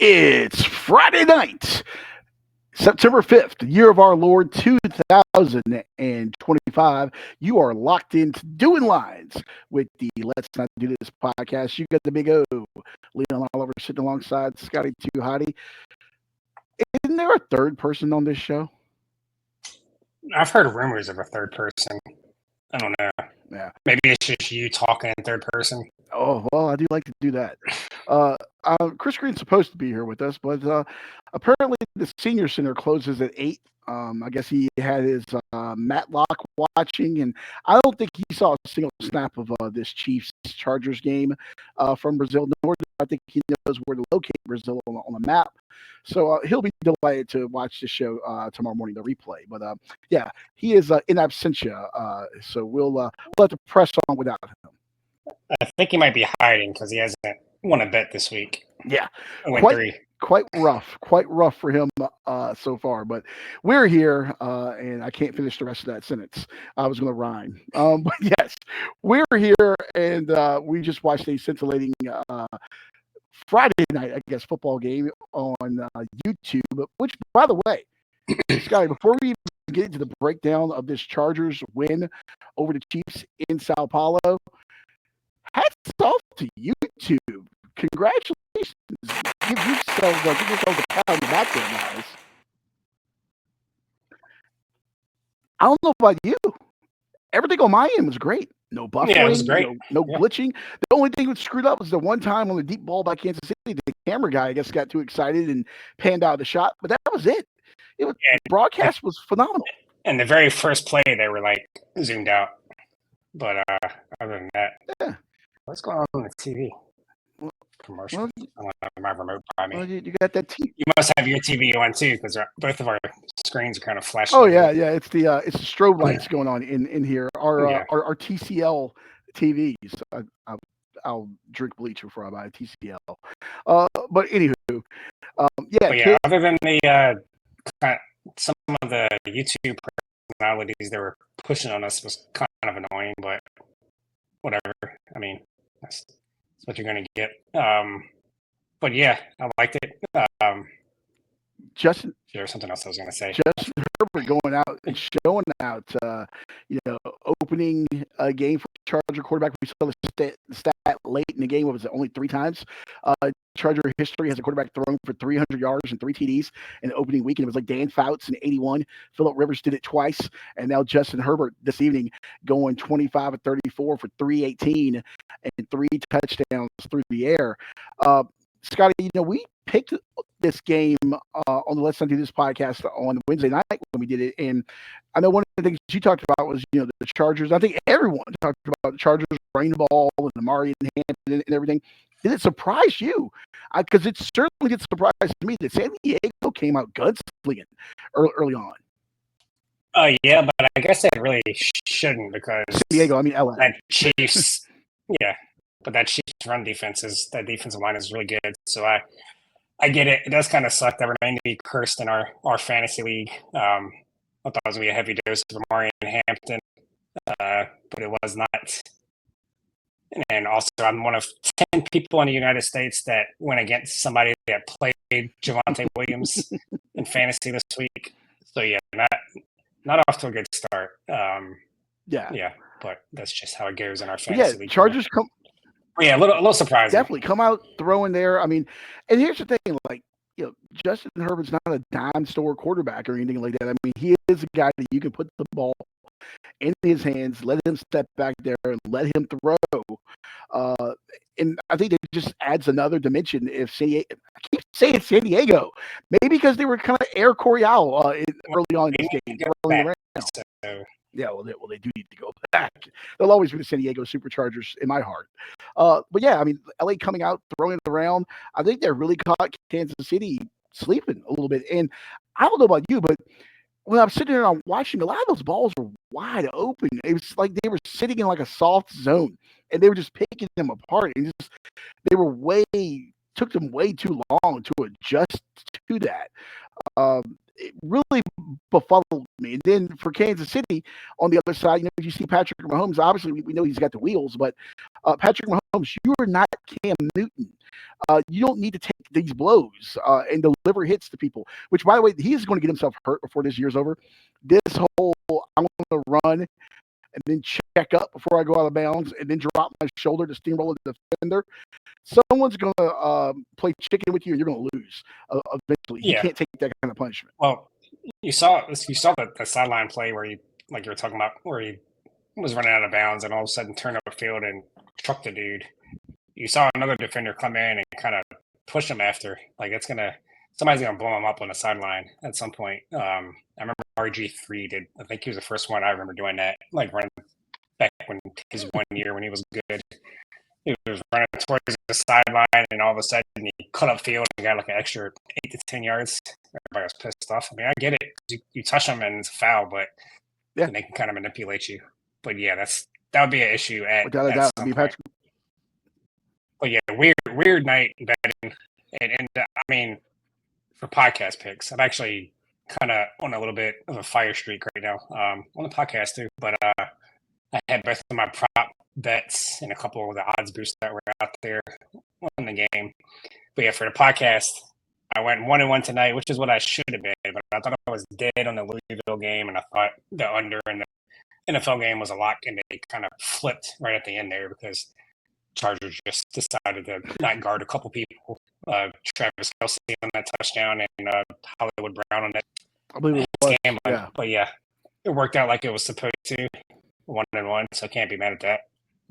It's Friday night, September 5th, the year of our Lord 2025. You are locked into Doing Lines with the Let's Not Do This podcast. You got the big O, Leon Oliver, sitting alongside Scotty Too Hottie. Isn't there a third person on this show? I've heard rumors of a third person. I don't know. Yeah. Maybe it's just you talking in third person. Oh, well, I do like to do that. Chris Green's supposed to be here with us, but apparently the senior center closes at 8. I guess he had his Matlock watching, and I don't think he saw a single snap of this Chiefs-Chargers game from Brazil, nor do I think he knows where to locate Brazil on the map. So he'll be delighted to watch the show tomorrow morning, the replay. But yeah, he is in absentia, so we'll have to press on without him. I think he might be hiding because he hasn't won a bet this week. Yeah, quite rough for him so far. But we're here, and I can't finish the rest of that sentence. I was going to rhyme. But yes, we're here, and we just watched a scintillating Friday night, I guess, football game on YouTube. Which, by the way, Scotty, before we get into the breakdown of this Chargers win over the Chiefs in Sao Paulo, hats off to YouTube. Congratulations. Give yourselves a pat on the back there, guys. I don't know about you. Everything on my end was great. No buffering, yeah, it was great. No glitching. The only thing that screwed up was the one time on the deep ball by Kansas City, the camera guy, I guess, got too excited and panned out the shot. But that was it. The broadcast was phenomenal. And the very first play, they were like zoomed out. But other than that, yeah. What's going on with the TV? Commercial. I don't have my remote by me. Well, you got that TV. You must have your TV on too, because both of our screens are kind of flashing. Oh yeah. It's the strobe lights going on in here. Our TCL TVs. I'll drink bleach before I buy a TCL. But anywho, Other than the some of the YouTube personalities they were pushing on us was kind of annoying, but whatever. I mean, that's what you're going to get. But yeah, I liked it. Justin, there's something else I was going to say. Justin Herbert going out and showing out, opening a game for Charger quarterback. We saw the stat late in the game. What was it? Only 3 times. Charger history has a quarterback thrown for 300 yards and 3 TDs in the opening week. And it was like Dan Fouts in 81. Phillip Rivers did it twice. And now Justin Herbert this evening going 25 of 34 for 318 and 3 touchdowns through the air. Scotty, we picked this game on the Let's Not Do This podcast on Wednesday night when we did it. And I know one of the things you talked about was, the Chargers. I think everyone talked about the Chargers running the ball and the Mari and Hampton and everything. Did it surprise you? Because it certainly did surprise me that San Diego came out gunslinging early on. Yeah, but I guess it really shouldn't because San Diego, I mean LA. That Chiefs, yeah. But that Chiefs run that defensive line is really good. So I get it. It does kind of suck that we're going to be cursed in our fantasy league. I thought it was going to be a heavy dose of Amari and Hampton, but it was not. And also, I'm one of 10 people in the United States that went against somebody that played Javonte Williams in fantasy this week. So yeah, not off to a good start. Yeah, but that's just how it goes in our fantasy league. Chargers come. Yeah, a little surprising. Definitely come out throwing there. I mean, and here's the thing, Justin Herbert's not a dime store quarterback or anything like that. I mean, he is a guy that you can put the ball in his hands, let him step back there and let him throw. And I think it just adds another dimension. I keep saying San Diego, maybe because they were kind of Air Coryell early on in this game. Yeah, well, they do need to go back. They'll always be the San Diego Superchargers in my heart. But yeah, I mean, LA coming out, throwing it around. I think they really caught Kansas City sleeping a little bit. And I don't know about you, but when I'm sitting there and I'm watching, a lot of those balls were wide open. It was like they were sitting in like a soft zone, and they were just picking them apart. And took them way too long to adjust to that. It really befuddled me. And then for Kansas City, on the other side, you see Patrick Mahomes. Obviously, we know he's got the wheels, but Patrick Mahomes, you are not Cam Newton. You don't need to take these blows and deliver hits to people. Which, by the way, he is going to get himself hurt before this year's over. This whole I'm going to run and then check up before I go out of bounds and then drop my shoulder to steamroll the defender. Someone's going to play chicken with you, and you're going to lose eventually. He can't take that kind of punishment. Well, you saw the sideline play where you were talking about, where he was running out of bounds and all of a sudden turned up the field and trucked the dude. You saw another defender come in and kind of push him after. Like, somebody's gonna blow him up on the sideline at some point. I remember RG3 did. I think he was the first one I remember doing that. Like, running back when his 1 year when he was good. He was running towards the sideline, and all of a sudden he cut up field and got like an extra 8 to 10 yards. Everybody was pissed off. I mean, I get it. You touch them and it's a foul, but they can kind of manipulate you. But yeah, that would be an issue at some point. But yeah, weird night betting, and I mean, for podcast picks, I'm actually kind of on a little bit of a fire streak right now on the podcast too. But I had both of my prop bets and a couple of the odds boosts that were out there on the game. But yeah, for the podcast, I went 1-1 tonight, which is what I should have been. But I thought I was dead on the Louisville game, and I thought the under in the NFL game was a lock, and they kind of flipped right at the end there because Chargers just decided to not guard a couple people. Travis Kelce on that touchdown and Hollywood Brown on that game. Yeah. But yeah, it worked out like it was supposed to. 1-1, so I can't be mad at that.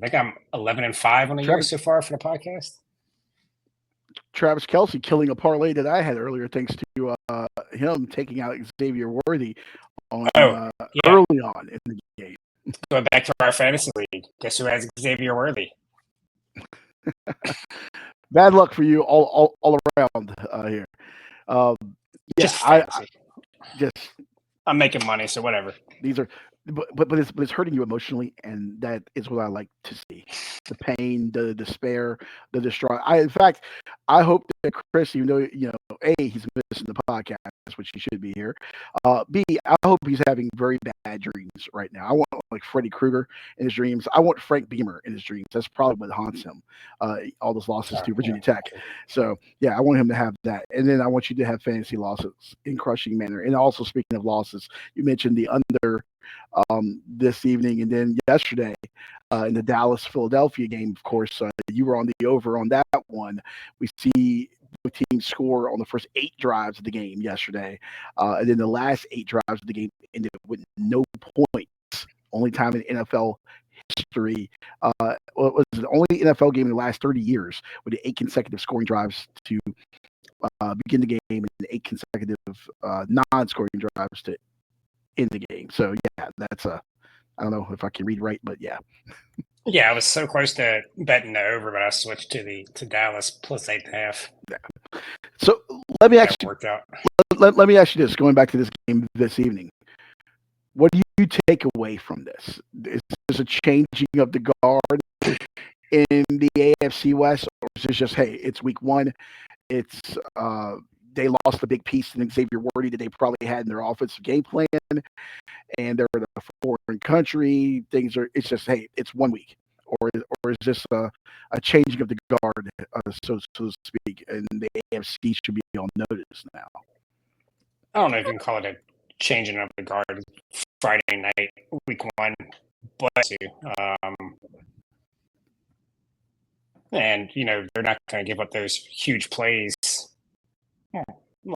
I think I'm 11-5 on the year so far for the podcast. Travis Kelce killing a parlay that I had earlier, thanks to him taking out Xavier Worthy early on in the game. Going back to our fantasy league, guess who has Xavier Worthy? Bad luck for you all around here. I'm making money, so whatever. These are, but it's hurting you emotionally, and that is what I like to see: the pain, the despair, the distraught. In fact, I hope that Chris, even though A, he's missing the podcast, which he should be here. B, I hope he's having very bad dreams right now. I want like Freddy Krueger in his dreams. I want Frank Beamer in his dreams. That's probably what haunts him. All those losses to Virginia Tech. So yeah, I want him to have that, and then I want you to have fantasy losses in crushing manner. And also, speaking of losses, you mentioned the under this evening, and then yesterday in the Dallas-Philadelphia game. Of course, you were on the over on that one. We see both teams score on the first 8 drives of the game yesterday, and then the last 8 drives of the game ended with no points. Only time in NFL history. It was the only NFL game in the last 30 years with the 8 consecutive scoring drives to begin the game and 8 consecutive non-scoring drives to end the game. So yeah, that's I don't know if I can read right, but yeah. Yeah, I was so close to betting the over, but I switched to Dallas plus 8.5. Yeah. So let me ask you. Worked out. Let me ask you this: going back to this game this evening, what do you take away from this? Is this a changing of the guard in the AFC West, or is this just, hey, it's week 1? It's they lost a big piece in Xavier Worthy that they probably had in their offensive game plan, and they're in a foreign country. It's just, hey, it's 1 week, or is this a changing of the guard, so to speak, and the AFC should be on notice now? I don't know if you can call it a changing of the guard. Friday night, week 1, but and they're not going to give up those huge plays.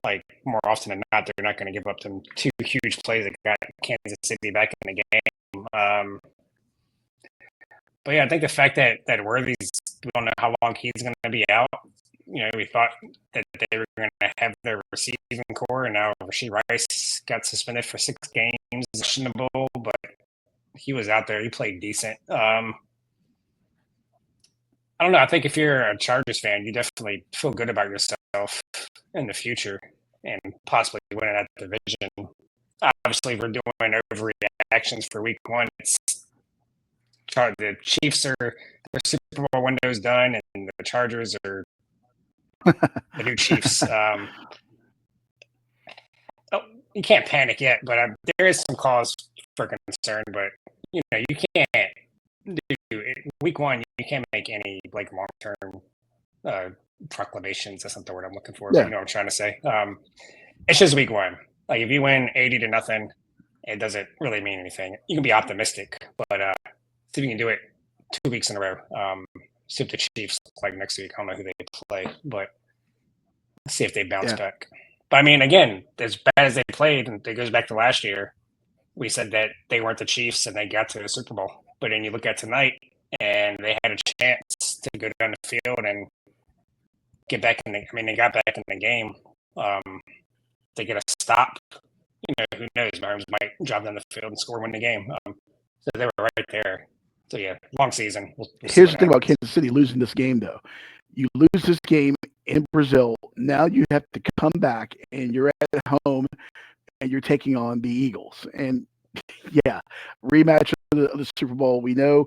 Like, more often than not, they're not going to give up them 2 huge plays that got Kansas City back in the game. But yeah, I think the fact that Worthy's, we don't know how long he's going to be out. We thought that they were going to have their receiving core, and now Rashee Rice got suspended for 6 games, questionable, but he was out there. He played decent. I don't know. I think if you're a Chargers fan, you definitely feel good about yourself in the future and possibly winning that division. Obviously, we're doing overreactions for week 1. The Chiefs are their Super Bowl window's done, and the Chargers are the new Chiefs. You can't panic yet, but there is some cause for concern. But you can't do week 1. You can't make any long-term proclamations. That's not the word I'm looking for, Yeah. but you know what I'm trying to say. It's just week one. Like if you win 80-0, it doesn't really mean anything. You can be optimistic, but see if you can do it 2 weeks in a row. See what the Chiefs look like next week. I don't know who they play, but see if they bounce back. But I mean, again, as bad as they played, and it goes back to last year, we said that they weren't the Chiefs and they got to the Super Bowl. But then you look at tonight, and they had a chance to go down the field and get back in the. I mean, they got back in the game. They get a stop. You know, who knows? Mahomes might drive down the field and score, win the game. So they were right there. So yeah, long season. We'll Here's the thing about Kansas City losing this game, though. You lose this game in Brazil. Now you have to come back, and you're at home, and you're taking on the Eagles. And yeah, rematch of the Super Bowl. We know,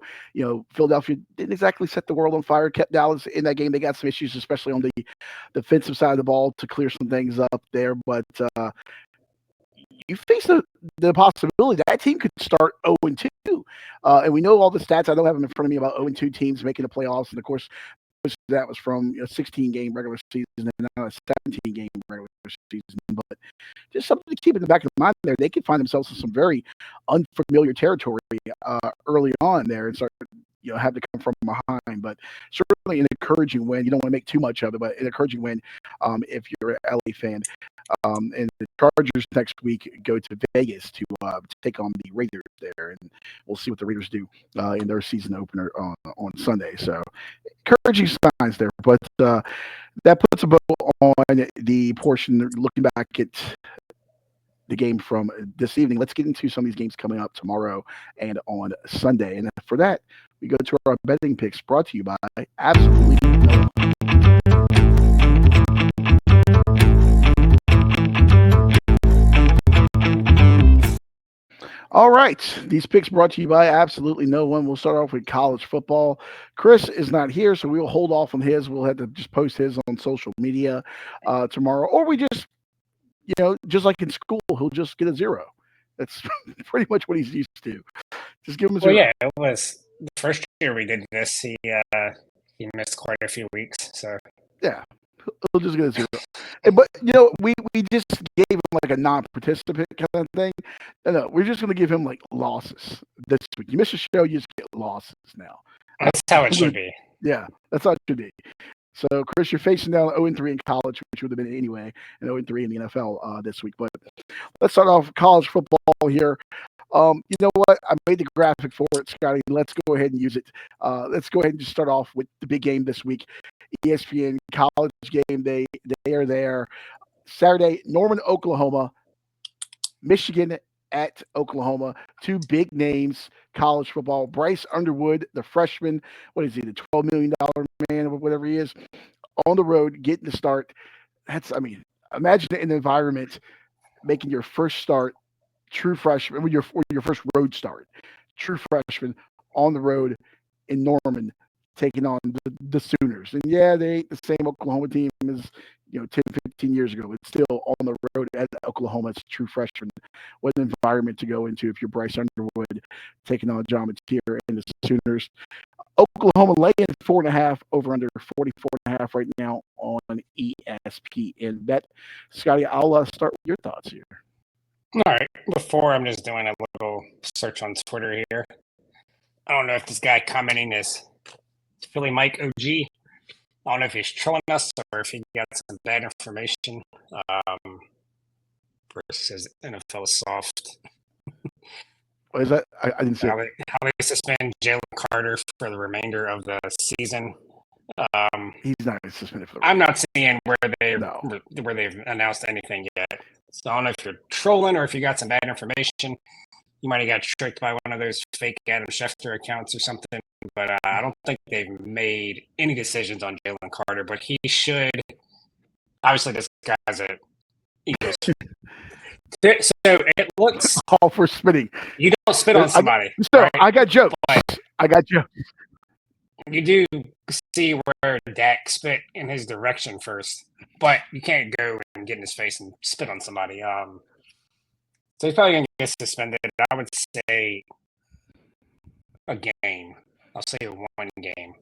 Philadelphia didn't exactly set the world on fire. Kept Dallas in that game. They got some issues, especially on the defensive side of the ball, to clear some things up there. But you face the possibility that team could start 0-2. And we know all the stats. I don't have them in front of me about 0-2 teams making the playoffs. And of course, that was from a 16-game regular season and now a 17-game regular season. But just something to keep in the back of the mind there. They could find themselves in some very unfamiliar territory early on there and start, have to come from behind. But certainly an encouraging win. You don't want to make too much of it, but an encouraging win if you're an LA fan. And the Chargers next week go to Vegas to take on the Raiders there, and we'll see what the Raiders do in their season opener on Sunday. So encouraging signs there, but that puts a bow on the portion looking back at the game from this evening. Let's get into some of these games coming up tomorrow and on Sunday. And for that, we go to our betting picks brought to you by Absolutely No. All right. These picks brought to you by Absolutely No One. We'll start off with college football. Chris is not here, so we'll hold off on his. We'll have to just post his on social media tomorrow. Or we just, just like in school, he'll just get a 0. That's pretty much what he's used to. Just give him a 0. Well, yeah, it was the first year we did this. He missed quite a few weeks, so yeah. He'll just get a 0. But, we just gave him like a non-participant kind of thing. No, we're just going to give him like losses this week. You miss a show, you just get losses now. That's how it should be. Yeah, that's how it should be. So, Chris, you're facing down 0-3 in college, which would have been anyway, and 0-3 in the NFL this week. But let's start off college football here. You know what? I made the graphic for it, Scotty. Let's go ahead and use it. Let's go ahead and just start off with the big game this week. ESPN College Game Day. They are there. Saturday, Norman, Oklahoma. Michigan at Oklahoma. 2 big names, college football. Bryce Underwood, the freshman, what is he, the $12 million man or whatever he is, on the road, getting the start. Imagine an environment making your first start, true freshman, your first road start, true freshman on the road in Norman, taking on the Sooners. And yeah, they ain't the same Oklahoma team as 10, 15 years ago. It's still on the road at Oklahoma. It's a true freshman. What an environment to go into if you're Bryce Underwood taking on John Mateer and the Sooners. Oklahoma laying 4.5 over under 44.5 right now on ESPN Bet. Scotty, I'll start with your thoughts here. All right. Before, I'm just doing a little search on Twitter here. I don't know if this guy commenting is Philly Mike OG. I don't know if he's trolling us or if he got some bad information versus NFL soft. What is that? I didn't see how they suspend Jalen Carter for the remainder of the season. He's not suspended for the I'm not seeing where they've announced anything yet. So I don't know if you're trolling or if you got some bad information. You might have got tricked by one of those fake Adam Schefter accounts or something. But I don't think they've made any decisions on Jalen Carter. But he should. Obviously, this guy's a Eagles. So it looks. Call for spitting. You don't spit on somebody. Right? I got jokes. I got jokes. You do see where Dak spit in his direction first, but you can't go and get in his face and spit on somebody. So he's probably going to get suspended. I would say a game. I'll say 1 game.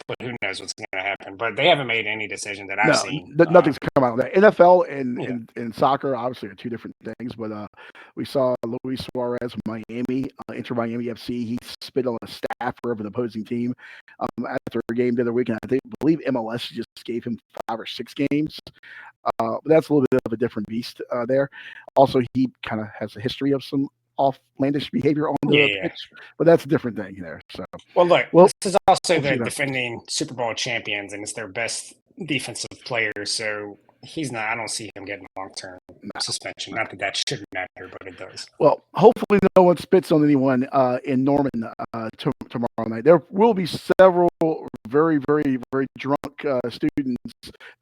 but who knows what's going to happen? But they haven't made any decision that I've No, seen. nothing's come out of that. NFL and, Yeah. and soccer obviously are two different things. But we saw Luis Suarez, Miami, Inter Miami FC. He spit on a staffer of an opposing team after a game the other week, and I believe MLS just gave him 5 or 6 games. But that's a little bit of a different beast there. Also, he kind of has a history of some offlandish behavior on the pitch, but that's a different thing there. So, well, look, this is also the see defending Super Bowl champions, and it's their best defensive player. So he's not. I don't see him getting long-term suspension. Not that that shouldn't matter, but it does. Well, hopefully no one spits on anyone in Norman tomorrow night. There will be several very, very, very drunk students,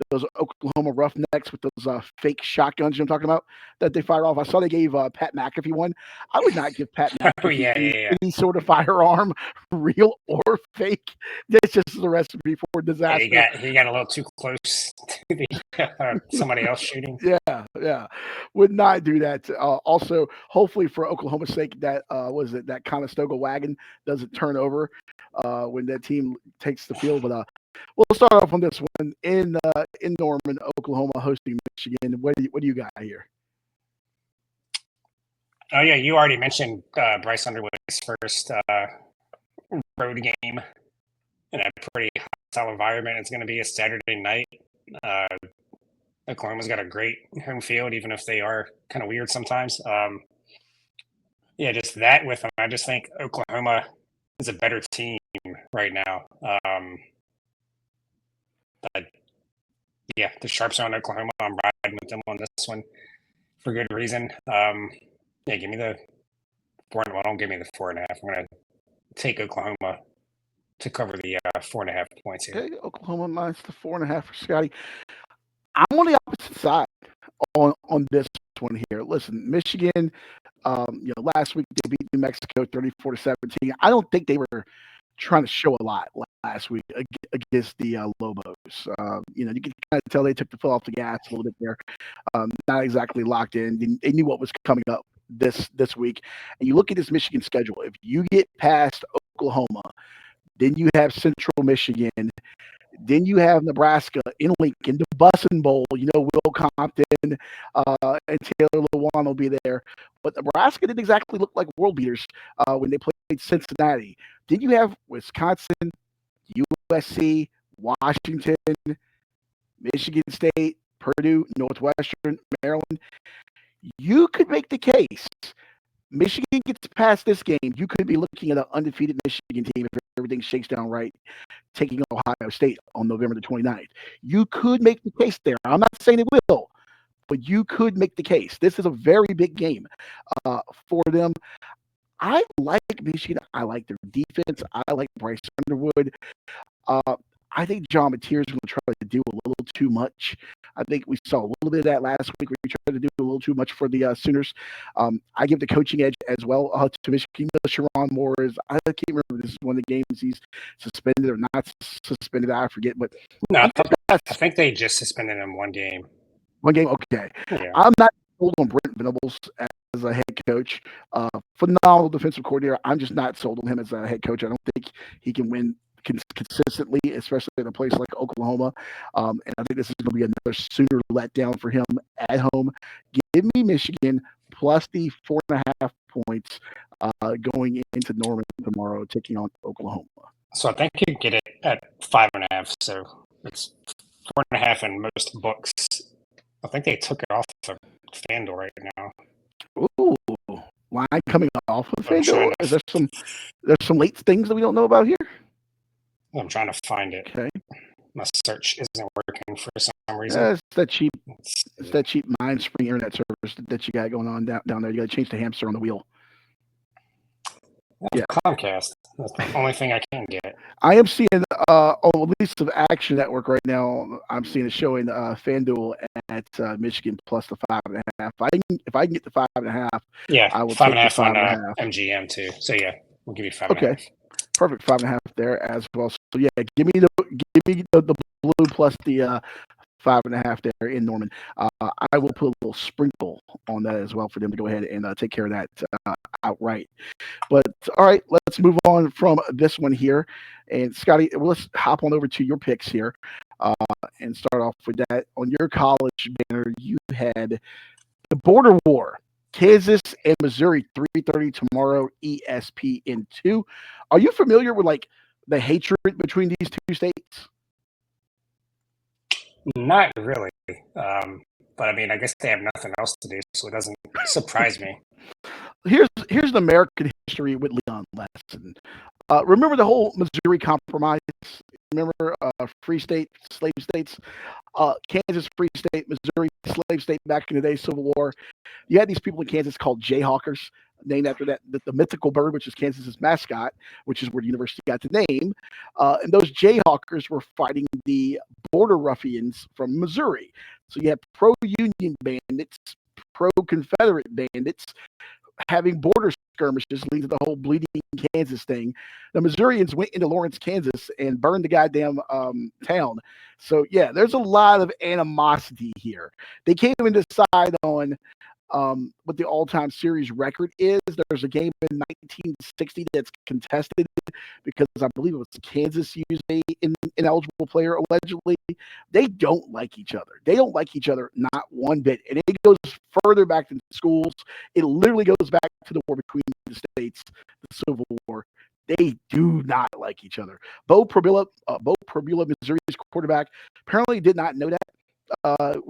those Oklahoma Roughnecks with those fake shotguns I'm talking about, that they fire off. I saw they gave Pat McAfee one. I would not give Pat McAfee any sort of firearm, real or fake. That's just the recipe for disaster. He got a little too close to the somebody else shooting. Yeah. Would not do that. Also, hopefully for Oklahoma's sake, that that Conestoga wagon doesn't turn over when that team takes the field. But we'll start off on this one in Norman, Oklahoma, hosting Michigan. What do you got here? Oh yeah, you already mentioned Bryce Underwood's first road game in a pretty hostile environment. It's going to be a Saturday night. Oklahoma's got a great home field, even if they are kind of weird sometimes. Just that with them. I just think Oklahoma is a better team right now. But yeah, the Sharps are on Oklahoma. I'm riding with them on this one for good reason. Give me the 4. Well, don't give me the 4.5. I'm going to take Oklahoma to cover the 4.5 points here. Okay, Oklahoma minus the 4.5 for Scotty. I'm on the opposite side on this one here. Listen, Michigan, last week they beat New Mexico 34-17. I don't think they were trying to show a lot last week against the Lobos. You can kind of tell they took the foot off the gas a little bit there. Not exactly locked in. They knew what was coming up this week. And you look at this Michigan schedule. If you get past Oklahoma, then you have Central Michigan. Then you have Nebraska in Lincoln, the Bussin' Bowl. Will Compton and Taylor Lewan will be there. But Nebraska didn't exactly look like world beaters when they played Cincinnati. Then you have Wisconsin, USC, Washington, Michigan State, Purdue, Northwestern, Maryland. You could make the case. Michigan gets past this game, you could be looking at an undefeated Michigan team if everything shakes down right, taking Ohio State on November the 29th. You could make the case there. I'm not saying it will, but you could make the case. This is a very big game for them. I like Michigan. I like their defense. I like Bryce Underwood. I think John Mateer is going to try to do a little too much. I think we saw a little bit of that last week where he tried to do a little too much for the Sooners. I give the coaching edge as well to Michigan. Sharon Moore I can't remember, this is one of the games he's suspended or not suspended. I forget. But no, I think they just suspended him one game. One game? Okay. Yeah. I'm not sold on Brent Venables as a head coach. Phenomenal defensive coordinator. I'm just not sold on him as a head coach. I don't think he can win consistently, especially in a place like Oklahoma. And I think this is going to be another Sooner letdown for him at home. Give me Michigan plus the 4.5 points going into Norman tomorrow, taking on Oklahoma. So I think you can get it at 5.5. So it's 4.5 in most books. I think they took it off of FanDuel right now. Ooh, line coming off of FanDuel. Is there some late things that we don't know about here? I'm trying to find it. Okay. My search isn't working for some reason. It's that cheap MindSpring internet service that you got going on down there. You got to change the hamster on the wheel. Yeah, Comcast. That's the only thing I can get. I am seeing on at least of Action Network right now. I'm seeing it showing FanDuel at Michigan plus the 5.5. If I can get the 5.5, yeah, I will 5.5 on MGM too. So yeah, we'll give you 5.5. Okay, perfect, 5.5 there as well. So yeah, give me the blue plus the 5.5 there in Norman. I will put a little sprinkle on that as well for them to go ahead and take care of that outright. But all right, let's move on from this one here. And Scotty, let's hop on over to your picks here and start off with that. On your college banner, you had the Border War. Kansas and Missouri, 3:30 tomorrow, ESPN2. Are you familiar with like the hatred between these two states? Not really. But I mean, I guess they have nothing else to do, so it doesn't surprise me. Here's an American history with Leon Lesson. Remember the whole Missouri Compromise? Remember free state, slave states? Kansas free state, Missouri slave state back in the day, Civil War. You had these people in Kansas called Jayhawkers, named after the mythical bird, which is Kansas's mascot, which is where the university got the name. And those Jayhawkers were fighting the border ruffians from Missouri. So you had pro-Union bandits, pro-Confederate bandits having border skirmishes leading to the whole bleeding Kansas thing. The Missourians went into Lawrence, Kansas and burned the goddamn town. So, yeah, there's a lot of animosity here. They can't even decide on what the all-time series record is. There's a game in 1960 that's contested because I believe it was Kansas used an ineligible player allegedly. They don't like each other. They don't like each other not one bit. And it goes further back than schools. It literally goes back to the war between the states, the Civil War. They do not like each other. Bo Prabula, Missouri's quarterback, apparently did not know that.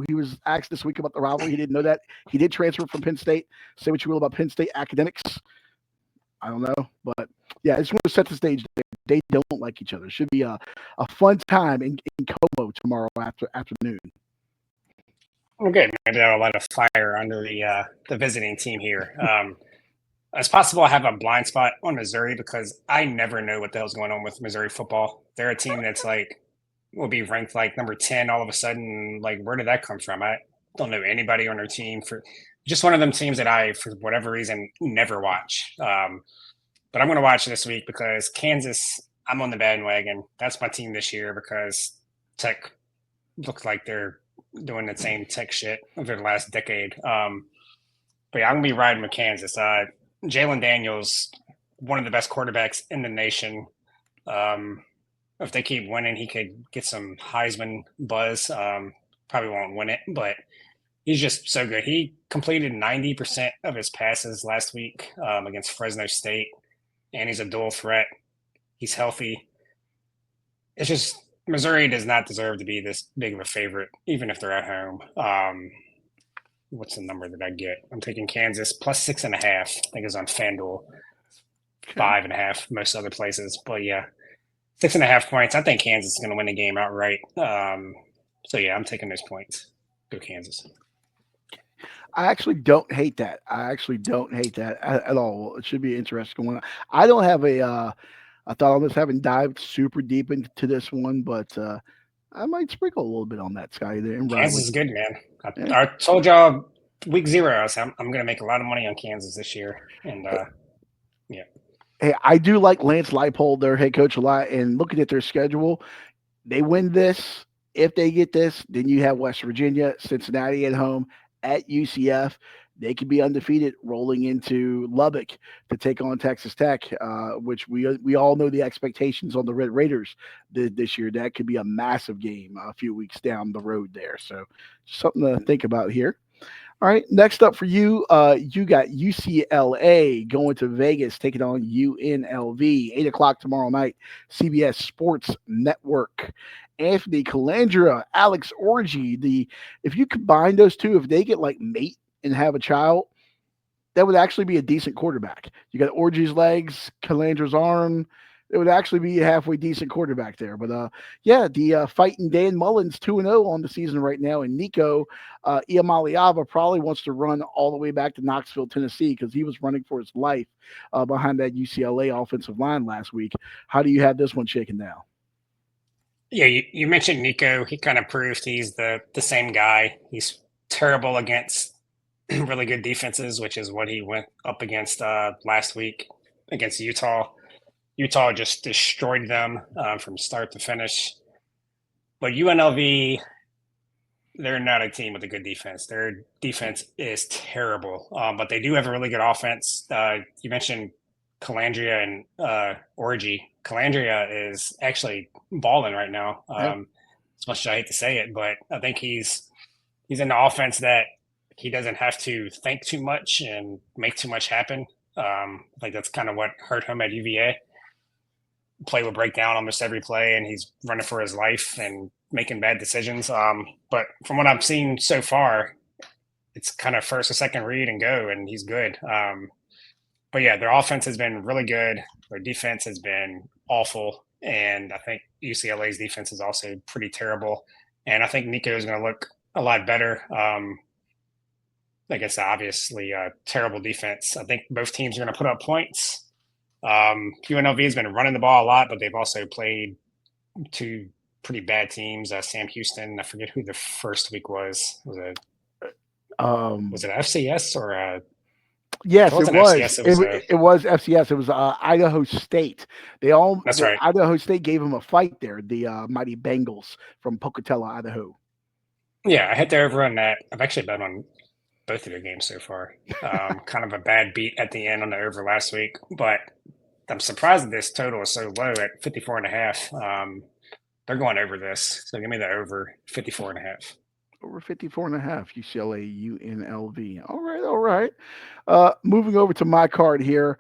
He was asked this week about the rivalry. He didn't know that. He did transfer from Penn State. Say what you will about Penn State academics. I don't know. But, yeah, I just want to set the stage there. They don't like each other. It should be a fun time in Como tomorrow afternoon. Well, good. Maybe there are a lot of fire under the visiting team here. It's possible I have a blind spot on Missouri because I never know what the hell's going on with Missouri football. They're a team that's like will be ranked like number 10 all of a sudden. Like, where did that come from? I don't know anybody on their team. For just one of them teams that I, for whatever reason, never watch. But I'm going to watch this week because Kansas, I'm on the bandwagon. That's my team this year because Tech looks like they're doing the same Tech shit over the last decade. But yeah, I'm going to be riding with Kansas. Jalen Daniels, one of the best quarterbacks in the nation. If they keep winning, he could get some Heisman buzz. Probably won't win it, but he's just so good. He completed 90% of his passes last week against Fresno State, and he's a dual threat. He's healthy. It's just Missouri does not deserve to be this big of a favorite, even if they're at home. What's the number that I get? I'm taking Kansas plus 6.5. I think it's on FanDuel. 5.5 most other places, but yeah. 6.5 points. I think Kansas is going to win the game outright. So, yeah, I'm taking those points. Go Kansas. I actually don't hate that. At all. It should be interesting one. I don't have a thought on this. Haven't dived super deep into this one, but I might sprinkle a little bit on that, Sky. There. Kansas is good, man. I told y'all week 0, I'm going to make a lot of money on Kansas this year. And, yeah. Hey, I do like Lance Leipold, their head coach, a lot. And looking at their schedule, they win this. If they get this, then you have West Virginia, Cincinnati at home, at UCF. They could be undefeated rolling into Lubbock to take on Texas Tech, which we all know the expectations on the Red Raiders this year. That could be a massive game a few weeks down the road there. So something to think about here. All right, next up for you, you got UCLA going to Vegas, taking on UNLV, 8 o'clock tomorrow night, CBS Sports Network. Anthony Calandra, Alex Orji, if you combine those two, if they get like mate and have a child, that would actually be a decent quarterback. You got Orji's legs, Calandra's arm. It would actually be a halfway decent quarterback there. But, yeah, the fighting Dan Mullins 2-0 on the season right now. And Nico Iamaleava probably wants to run all the way back to Knoxville, Tennessee, because he was running for his life behind that UCLA offensive line last week. How do you have this one shaken down? Yeah, you mentioned Nico. He kind of proved he's the same guy. He's terrible against really good defenses, which is what he went up against last week against Utah. Utah just destroyed them from start to finish. But UNLV, they're not a team with a good defense. Their defense is terrible, but they do have a really good offense. You mentioned Calandria and Orgy. Calandria is actually balling right now. Yeah. As much as I hate to say it, but I think he's in the offense that he doesn't have to think too much and make too much happen. I think that's kind of what hurt him at UVA. Play would break down almost every play, and he's running for his life and making bad decisions. But from what I've seen so far, it's kind of first or second read and go, and he's good. But yeah, their offense has been really good. Their defense has been awful, and I think UCLA's defense is also pretty terrible. And I think Nico is going to look a lot better. Like I said, obviously, terrible defense. I think both teams are going to put up points. UNLV has been running the ball a lot, but they've also played two pretty bad teams. Sam Houston, I forget who the first week was. Was it FCS or? Yes, it was. FCS, it was FCS. It was Idaho State. That's right. Idaho State gave them a fight there. The mighty Bengals from Pocatello, Idaho. Yeah, I hit the over on that. I've actually bet on both of their games so far. Kind of a bad beat at the end on the over last week, but I'm surprised that this total is so low at 54.5. They're going over this, so give me the over 54.5. Over 54.5. UCLA UNLV. All right. Moving over to my card here.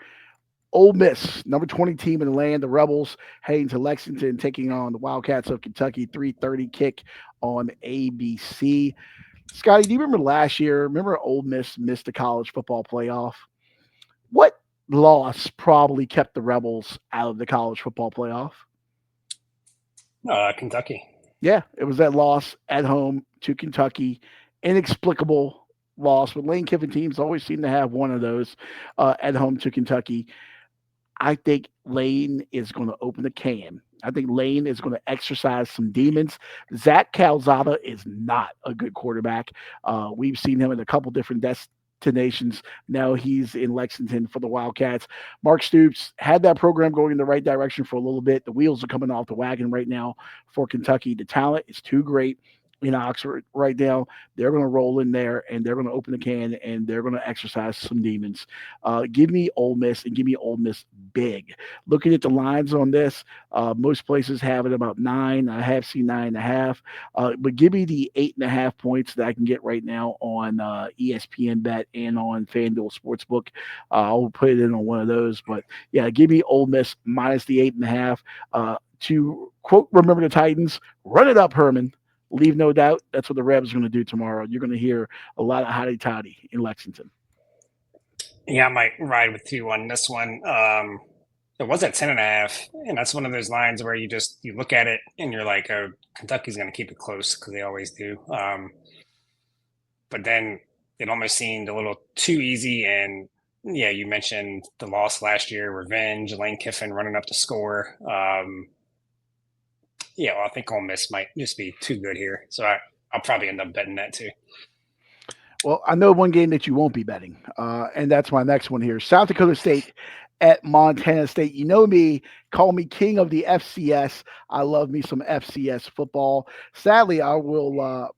Ole Miss, number 20 team in the land, the Rebels, heading to Lexington, taking on the Wildcats of Kentucky. 3:30 kick on ABC. Scotty, do you remember last year? Remember Ole Miss missed the college football playoff? What loss probably kept the Rebels out of the college football playoff? Kentucky. Yeah, it was that loss at home to Kentucky. Inexplicable loss, but Lane Kiffin teams always seem to have one of those at home to Kentucky. I think Lane is going to open the can. I think Lane is going to exercise some demons. Zach Calzada is not a good quarterback. We've seen him in a couple different destinations. Now he's in Lexington for the Wildcats. Mark Stoops had that program going in the right direction for a little bit. The wheels are coming off the wagon right now for Kentucky. The talent is too great in Oxford right now. They're going to roll in there and they're going to open the can and they're going to exercise some demons. Give me Ole Miss and give me Ole Miss big. Looking at the lines on this, most places have it about 9. I have seen 9.5. But give me the 8.5 points that I can get right now on ESPN Bet and on FanDuel Sportsbook. I'll put it in on one of those. But yeah, give me Ole Miss minus the 8.5. To quote, remember the Titans, run it up, Herman. Leave no doubt. That's what the Rebs are going to do tomorrow. You're going to hear a lot of hotty toddy in Lexington. Yeah, I might ride with you on this one. It was at 10.5, and that's one of those lines where you look at it and you're like, oh, Kentucky's going to keep it close because they always do. But then it almost seemed a little too easy. And yeah, you mentioned the loss last year, revenge, Lane Kiffin running up the score. Yeah, well, I think Ole Miss might just be too good here. So I'll probably end up betting that too. Well, I know one game that you won't be betting, and that's my next one here. South Dakota State at Montana State. You know me, call me king of the FCS. I love me some FCS football. Sadly, I will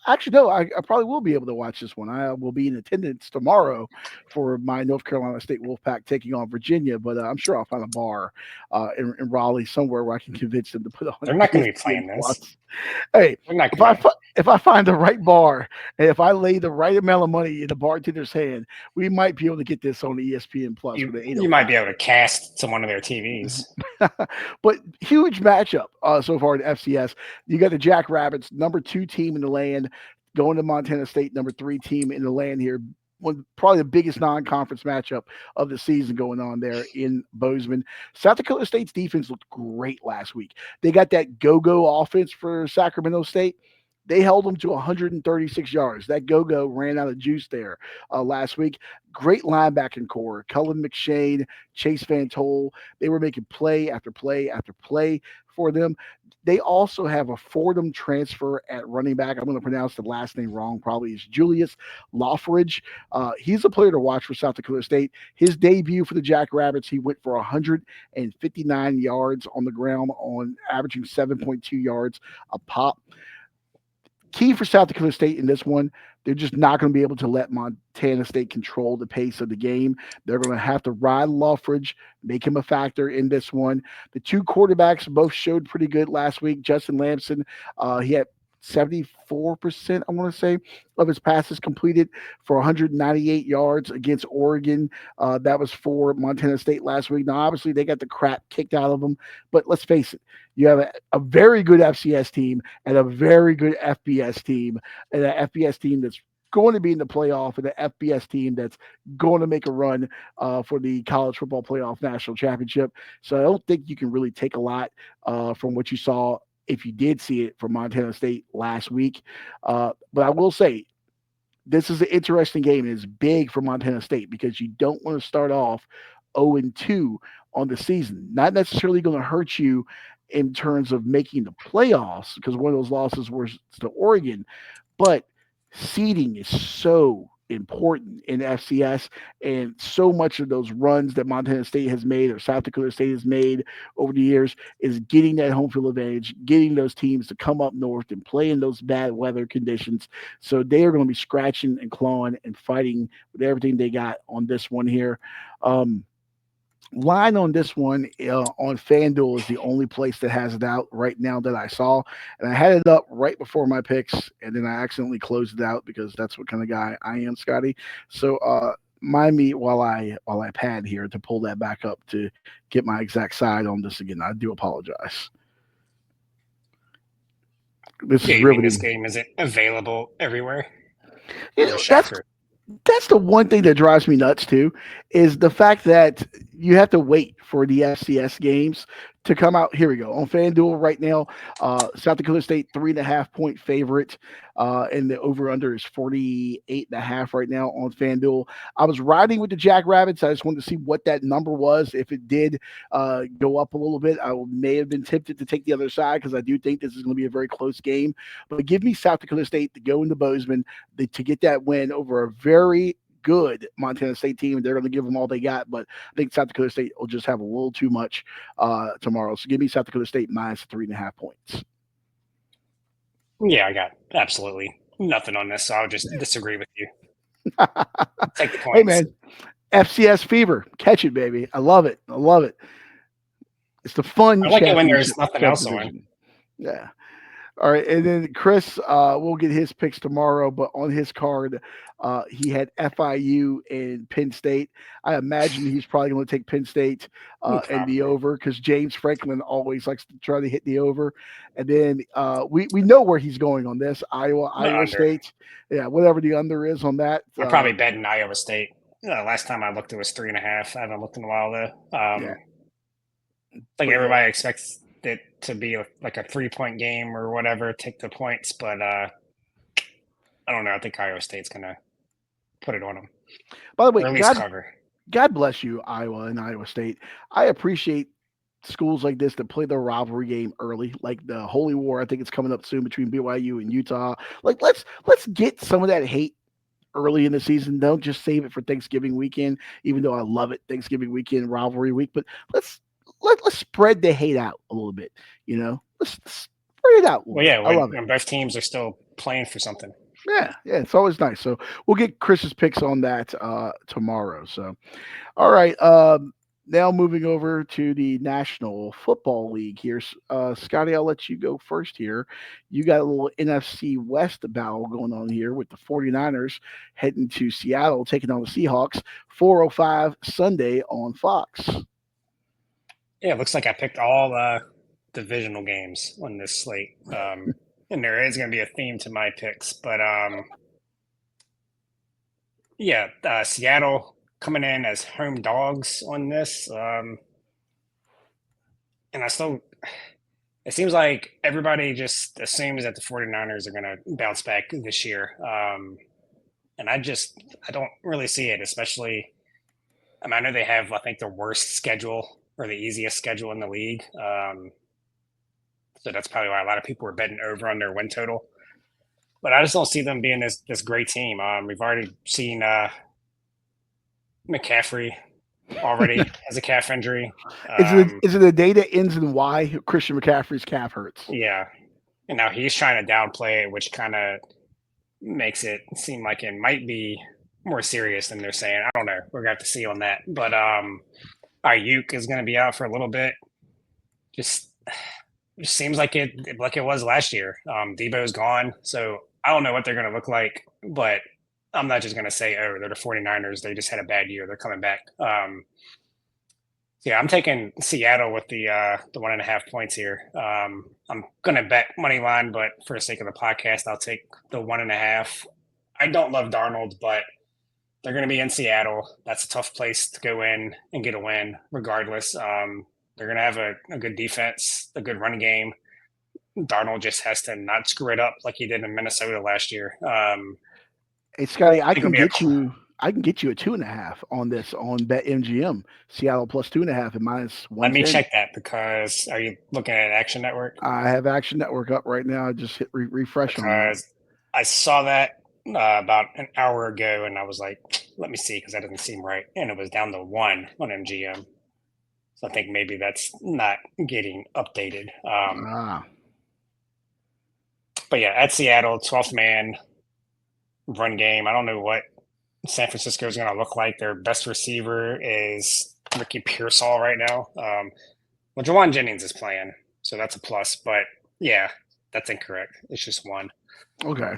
actually, no, I probably will be able to watch this one. I will be in attendance tomorrow for my North Carolina State Wolfpack taking on Virginia, but I'm sure I'll find a bar in Raleigh somewhere where I can convince them to put on. They're not going to be playing this. Hey, if I find the right bar and if I lay the right amount of money in the bartender's hand, we might be able to get this on ESPN Plus. You might be able to cast to one of their TVs. But huge matchup so far in FCS. You got the Jackrabbits, number 2 team in the land, going to Montana State, number 3 team in the land here. Probably the biggest non-conference matchup of the season going on there in Bozeman. South Dakota State's defense looked great last week. They got that go-go offense for Sacramento State. They held them to 136 yards. That go-go ran out of juice there last week. Great linebacking core. Cullen McShane, Chase Van Toll. They were making play after play after play for them. They also have a Fordham transfer at running back. I'm going to pronounce the last name wrong. Probably is Julius Loffridge. He's a player to watch for South Dakota State. His debut for the Jackrabbits, he went for 159 yards on the ground, on averaging 7.2 yards a pop. key for South Dakota State in this one, they're just not going to be able to let Montana State control the pace of the game. They're going to have to ride Loffridge, make him a factor in this one. The two quarterbacks both showed pretty good last week. Justin Lamson, he had 74%, I want to say, of his passes completed for 198 yards against Oregon. That was for Montana State last week. Now, obviously, they got the crap kicked out of them, but let's face it, you have a very good FCS team and a very good FBS team, and an FBS team that's going to be in the playoff, and an FBS team that's going to make a run for the college football playoff national championship. So I don't think you can really take a lot from what you saw if you did see it from Montana State last week. But I will say, this is an interesting game. It's big for Montana State because you don't want to start off 0-2 on the season. Not necessarily going to hurt you in terms of making the playoffs, because one of those losses was to Oregon, but seeding is so important in FCS, and so much of those runs that Montana State has made or South Dakota State has made over the years is getting that home field advantage, getting those teams to come up north and play in those bad weather conditions. So they are going to be scratching and clawing and fighting with everything they got on this one here. Line on this one on FanDuel is the only place that has it out right now that I saw, and I had it up right before my picks, and then I accidentally closed it out because that's what kind of guy I am, Scotty. So mind me while I pad here to pull that back up to get my exact side on this again. I do apologize. This is You mean riveting. this game isn't available everywhere? You know, that's the one thing that drives me nuts too, is the fact that you have to wait for the FCS games to come out. Here we go on FanDuel right now. South Dakota State 3.5 point favorite, and the over under is 48.5 right now on FanDuel. I was riding with the Jackrabbits. I just wanted to see what that number was. If it did go up a little bit, I may have been tempted to take the other side because I do think this is going to be a very close game. But give me South Dakota State to go into Bozeman to get that win over a very good Montana State team. They're going to give them all they got, but I think South Dakota State will just have a little too much tomorrow. So give me South Dakota State minus 3.5 points. Yeah, I got absolutely nothing on this, so I'll just disagree with you. Take the points. Hey, man, FCS fever. Catch it, baby. I love it. I love it. It's the fun. I like it when there's nothing else on. Yeah. All right, and then Chris, we'll get his picks tomorrow, but on his card, he had FIU and Penn State. I imagine he's probably going to take Penn State and the over, because James Franklin always likes to try to hit the over. And then we know where he's going on this, Iowa State. Yeah, whatever the under is on that. I'm probably betting Iowa State. Last time I looked, it was 3.5. I haven't looked in a while, though. Yeah. Like everybody expects it to be like a 3-point game or whatever, take the points, but I don't know. I think Iowa State's gonna put it on them. By the way, or at least cover. God bless you, Iowa and Iowa State. I appreciate schools like this that play their rivalry game early, like the Holy War. I think it's coming up soon between BYU and Utah. Like let's get some of that hate early in the season. Don't just save it for Thanksgiving weekend, even though I love it, Thanksgiving weekend, rivalry week. But let's spread the hate out a little bit, you know. Let's spread it out. Well, yeah, when both teams are still playing for something. Yeah, it's always nice. So we'll get Chris's picks on that tomorrow. So, all right. Now moving over to the National Football League here. Scotty, I'll let you go first here. You got a little NFC West battle going on here with the 49ers heading to Seattle, taking on the Seahawks, 4:05 Sunday on Fox. Yeah, it looks like I picked all divisional games on this slate. And there is going to be a theme to my picks. But, Seattle coming in as home dogs on this. And it seems like everybody just assumes that the 49ers are going to bounce back this year. And I don't really see it, especially, I know they have, I think, the worst schedule or the easiest schedule in the league. So that's probably why a lot of people are betting over on their win total. But I just don't see them being this great team. We've already seen McCaffrey already has a calf injury. Is it a day that ends in Y? Christian McCaffrey's calf hurts. Yeah. and now he's trying to downplay it, which kind of makes it seem like it might be more serious than they're saying. I don't know. We're gonna have to see on that. But Ayuk is going to be out for a little bit. Just seems like it was last year. Debo's gone, so I don't know what they're going to look like. But I'm not just going to say, oh, they're the 49ers. They just had a bad year. They're coming back. Yeah, I'm taking Seattle with the 1.5 points here. I'm going to bet money line, but for the sake of the podcast, I'll take the 1.5. I don't love Darnold, but they're going to be in Seattle. That's a tough place to go in and get a win, regardless. They're going to have a good defense, a good run game. Darnold just has to not screw it up like he did in Minnesota last year. Hey, Scotty, I it'll can be a get you. I can get you a 2.5 on this on BetMGM. Seattle plus 2.5 and minus Let me 110. check that because are you looking at Action Network? I have Action Network up right now. I just hit refresh on that. Because I saw that about an hour ago, and I was like, let me see, because that doesn't seem right. And it was down to 1 on MGM. So I think maybe that's not getting updated. But yeah, at Seattle, 12th man run game. I don't know what San Francisco is going to look like. Their best receiver is Ricky Pearsall right now. Well, Jawan Jennings is playing, so that's a plus. But yeah, that's incorrect. It's just 1. Okay.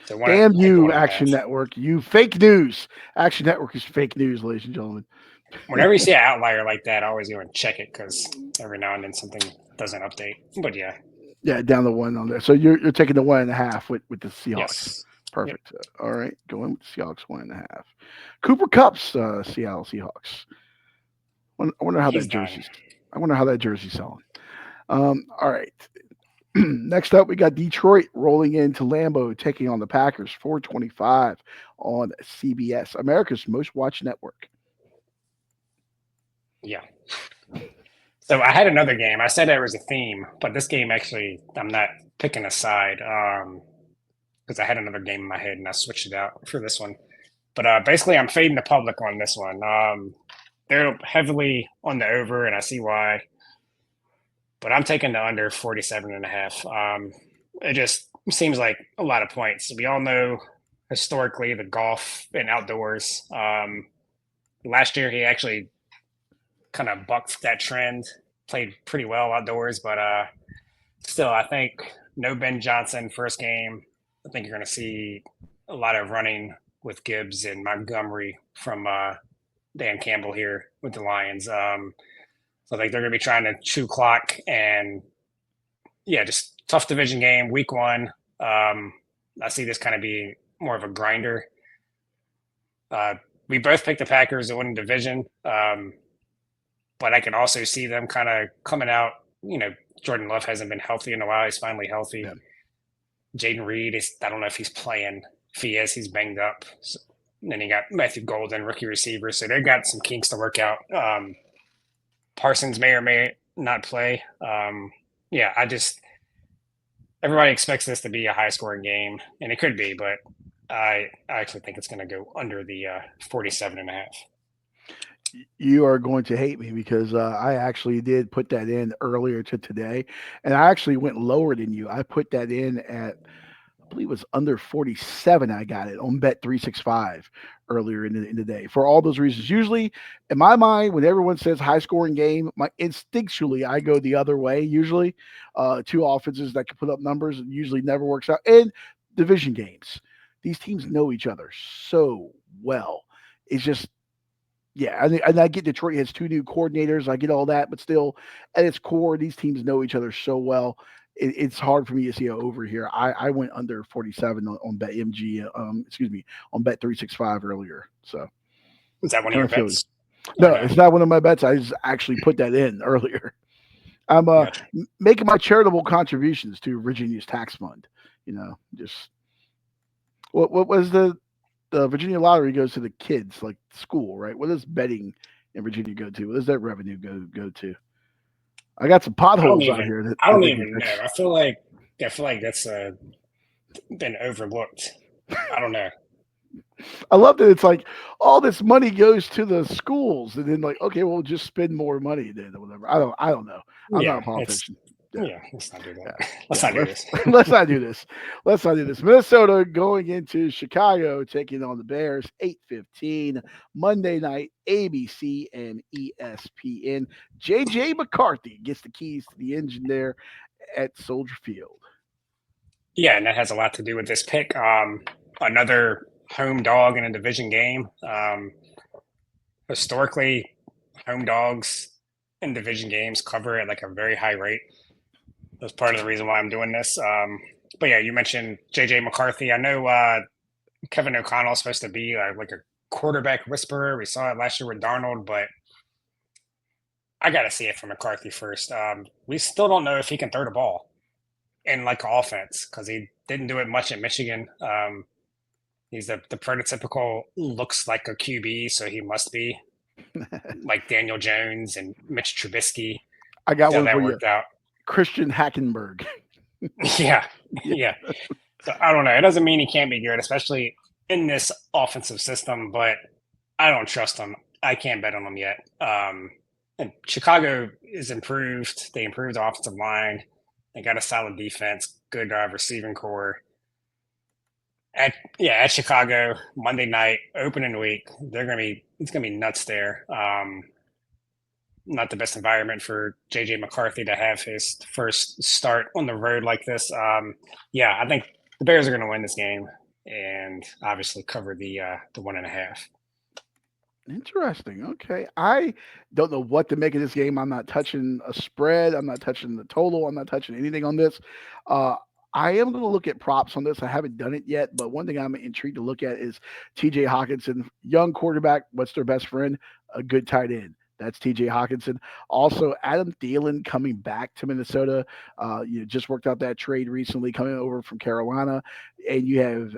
So Damn you, Action Network. You fake news. Action Network is fake news, ladies and gentlemen. Whenever you see an outlier like that, I always go and check it because every now and then something doesn't update. But yeah. Yeah, down the 1 on there. So you're taking the 1.5 with the Seahawks. Yes. Perfect. Yep. All right, going with the Seahawks 1.5. Cooper Kupp's Seattle Seahawks. I wonder how that jersey's. I wonder how that jersey's selling. All right. Next up, we got Detroit rolling into Lambeau, taking on the Packers. 4:25 on CBS, America's most watched network. Yeah. So I had another game. I said there was a theme, but this game actually, I'm not picking a side because I had another game in my head and I switched it out for this one. But basically, I'm fading the public on this one. They're heavily on the over, and I see why. But I'm taking the under 47.5. It just seems like a lot of points. We all know historically the golf and outdoors. Last year, he actually kind of bucked that trend, played pretty well outdoors, but still, I think no Ben Johnson first game. I think you're going to see a lot of running with Gibbs and Montgomery from Dan Campbell here with the Lions. So I think they're going to be trying to chew clock and, yeah, just tough division game, week 1. I see this kind of being more of a grinder. We both picked the Packers to win the division. But I can also see them kind of coming out. You know, Jordan Love hasn't been healthy in a while. He's finally healthy. Yeah. Jaden Reed I don't know if he's playing. If he is, he's banged up. So, and then you got Matthew Golden, rookie receiver. So they've got some kinks to work out. Parsons may or may not play. Everybody expects this to be a high-scoring game, and it could be, but I actually think it's going to go under the 47.5. You are going to hate me because I actually did put that in earlier to today, and I actually went lower than you. I put that in at, I believe it was under 47. I got it on Bet365 earlier in the day for all those reasons. Usually, in my mind, when everyone says high scoring game, instinctually I go the other way. Usually, 2 offenses that can put up numbers usually never works out. And division games, these teams know each other so well. It's just. Yeah, and I get Detroit has 2 new coordinators. I get all that, but still, at its core, these teams know each other so well. It's hard for me to see over here. I went under 47 on BetMG. On Bet365 earlier. So is that one of your bets? No, it's not one of my bets. I just actually put that in earlier. I'm making my charitable contributions to Virginia's tax fund. You know, just what was the Virginia lottery goes to the kids, like school, right? What does betting in Virginia go to? What does that revenue go to? I got some potholes out here. I don't even know. I feel like that's been overlooked. I don't know. I love that it's like all this money goes to the schools, and then like, okay, well, just spend more money then or whatever. I don't know. I'm not a politician. Yeah, let's not do that. Yeah, Let's yeah. not do Let's this. let's not do this. Let's not do this. Minnesota going into Chicago, taking on the Bears. 8:15 Monday night, ABC and ESPN. JJ McCarthy gets the keys to the engine there at Soldier Field. Yeah, and that has a lot to do with this pick. Another home dog in a division game. Historically, home dogs in division games cover at like a very high rate. That's part of the reason why I'm doing this. But yeah, you mentioned JJ McCarthy. I know Kevin O'Connell is supposed to be like a quarterback whisperer. We saw it last year with Darnold, but I got to see it from McCarthy first. We still don't know if he can throw the ball in like offense because he didn't do it much at Michigan. He's the prototypical looks like a QB, so he must be like Daniel Jones and Mitch Trubisky. I got So one that for you. worked out. Christian Hackenberg. Yeah, Yeah. yeah. So I don't know. It doesn't mean he can't be good, especially in this offensive system. But I don't trust him. I can't bet on him yet. And Chicago is improved. They improved the offensive line. They got a solid defense, good receiving core. At Chicago Monday night opening week, it's gonna be nuts there. Not the best environment for JJ McCarthy to have his first start on the road like this. Yeah, I think the Bears are going to win this game and obviously cover the 1.5. Interesting. Okay. I don't know what to make of this game. I'm not touching a spread. I'm not touching the total. I'm not touching anything on this. Uh, I am going to look at props on this. I haven't done it yet, but one thing I'm intrigued to look at is TJ Hawkinson, young quarterback. What's their best friend? A good tight end. That's TJ Hawkinson. Also, Adam Thielen coming back to Minnesota. Just worked out that trade recently, coming over from Carolina. And you have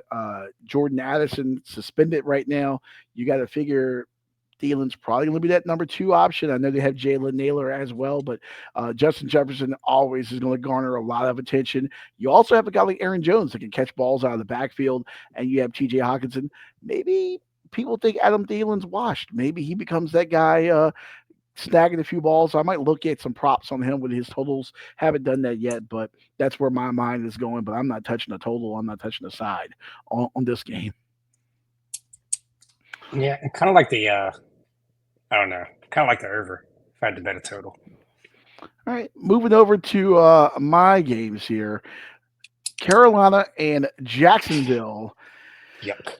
Jordan Addison suspended right now. You got to figure Thielen's probably going to be that number two option. I know they have Jalen Naylor as well, but Justin Jefferson always is going to garner a lot of attention. You also have a guy like Aaron Jones that can catch balls out of the backfield, and you have TJ Hawkinson. Maybe people think Adam Thielen's washed. Maybe he becomes that guy snagging a few balls. I might look at some props on him with his totals. Haven't done that yet, but that's where my mind is going. But I'm not touching the total. I'm not touching the side on this game. Yeah, kind of like I don't know, kind of like the over if I had to bet a total. All right, moving over to my games here. Carolina and Jacksonville. Yuck.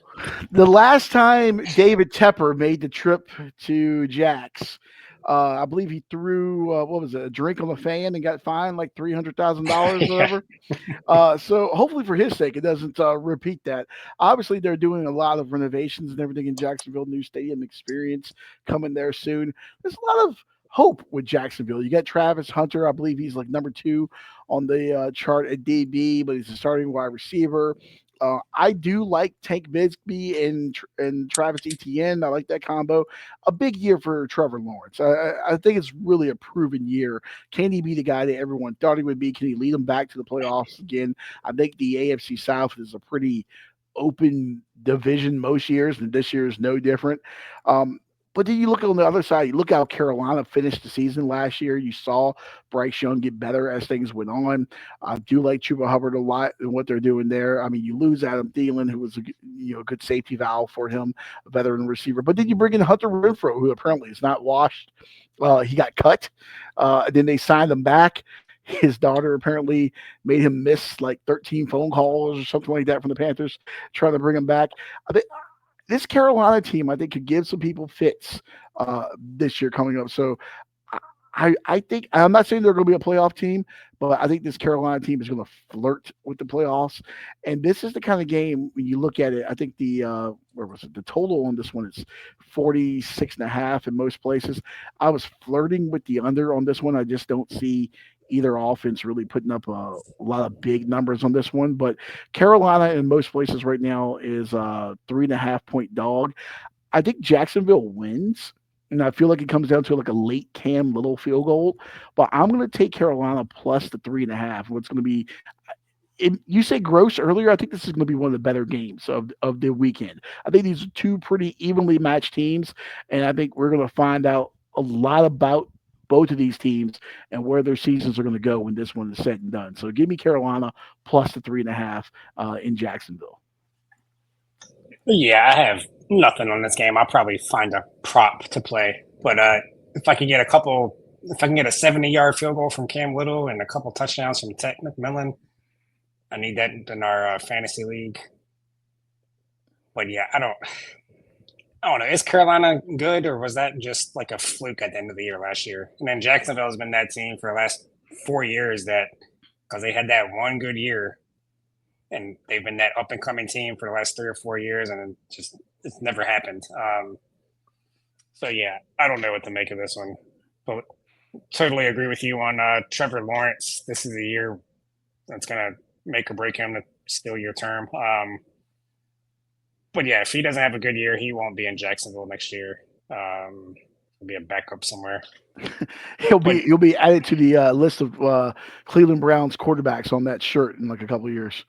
The last time David Tepper made the trip to Jax, I believe he threw what was it, a drink on the fan and got fined like $300,000 or Yeah. whatever. So hopefully for his sake, it doesn't repeat that. Obviously, they're doing a lot of renovations and everything in Jacksonville. New stadium experience coming there soon. There's a lot of hope with Jacksonville. You got Travis Hunter. I believe he's like number 2 on the chart at DB, but he's a starting wide receiver. I do like Tank Bigsby and Travis Etienne. I like that combo. A big year for Trevor Lawrence. I think it's really a proven year. Can he be the guy that everyone thought he would be? Can he lead them back to the playoffs again? I think the AFC South is a pretty open division most years, and this year is no different. But then you look on the other side, you look how Carolina finished the season last year. You saw Bryce Young get better as things went on. I do like Chuba Hubbard a lot and what they're doing there. I mean, you lose Adam Thielen, who was a good safety valve for him, a veteran receiver. But then you bring in Hunter Renfro, who apparently is not washed. He got cut. Then they signed him back. His daughter apparently made him miss like 13 phone calls or something like that from the Panthers trying to bring him back. This Carolina team, I think, could give some people fits this year coming up. So I think I'm not saying they're going to be a playoff team, but I think this Carolina team is going to flirt with the playoffs. And this is the kind of game when you look at it. I think the where was it? The total on this one is 46.5 in most places. I was flirting with the under on this one. I just don't see either offense really putting up a lot of big numbers on this one. But Carolina in most places right now is a 3.5 point dog. I think Jacksonville wins. And I feel like it comes down to like a late Cam Little field goal, but I'm going to take Carolina plus the 3.5. What's going to be? You say gross earlier. I think this is going to be one of the better games of the weekend. I think these are two pretty evenly matched teams, and I think we're going to find out a lot about both of these teams and where their seasons are going to go when this one is said and done. So give me Carolina plus the 3.5 in Jacksonville. Yeah, I have nothing on this game. I'll probably find a prop to play. But if I can get if I can get a 70-yard field goal from Cam Little and a couple touchdowns from Ted McMillan, I need that in our fantasy league. But yeah, I don't know. Is Carolina good, or was that just like a fluke at the end of the year last year? And then Jacksonville has been that team for the last 4 years because they had that one good year, and they've been that up and coming team for the last 3 or 4 years, and it's never happened. So yeah, I don't know what to make of this one, but totally agree with you on Trevor Lawrence. This is a year that's gonna make or break him to steal your term. But yeah, if he doesn't have a good year, he won't be in Jacksonville next year. He'll be a backup somewhere. He'll be added to the list of Cleveland Browns quarterbacks on that shirt in like a couple of years.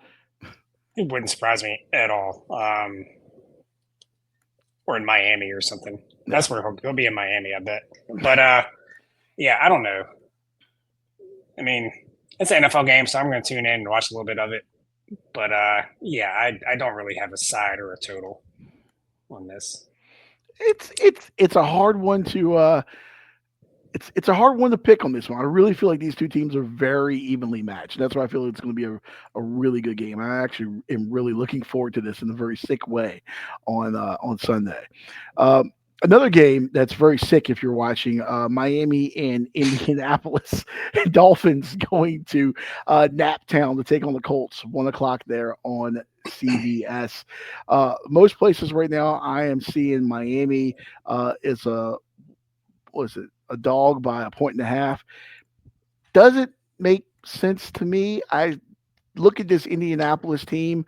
It wouldn't surprise me at all. Or in Miami or something. That's where he'll be in Miami, I bet. But yeah, I don't know. I mean, it's an NFL game, so I'm going to tune in and watch a little bit of it. But yeah, I don't really have a side or a total on this. It's a hard one to it's a hard one to pick on this one. I really feel like these two teams are very evenly matched. That's why I feel it's going to be a really good game. I actually am really looking forward to this in a very sick way on Sunday. Another game that's very sick if you're watching Miami and Indianapolis Dolphins going to Naptown to take on the Colts, 1:00 there on CBS. Most places right now, I am seeing Miami is a dog by 1.5. Doesn't make sense to me. I look at this Indianapolis team,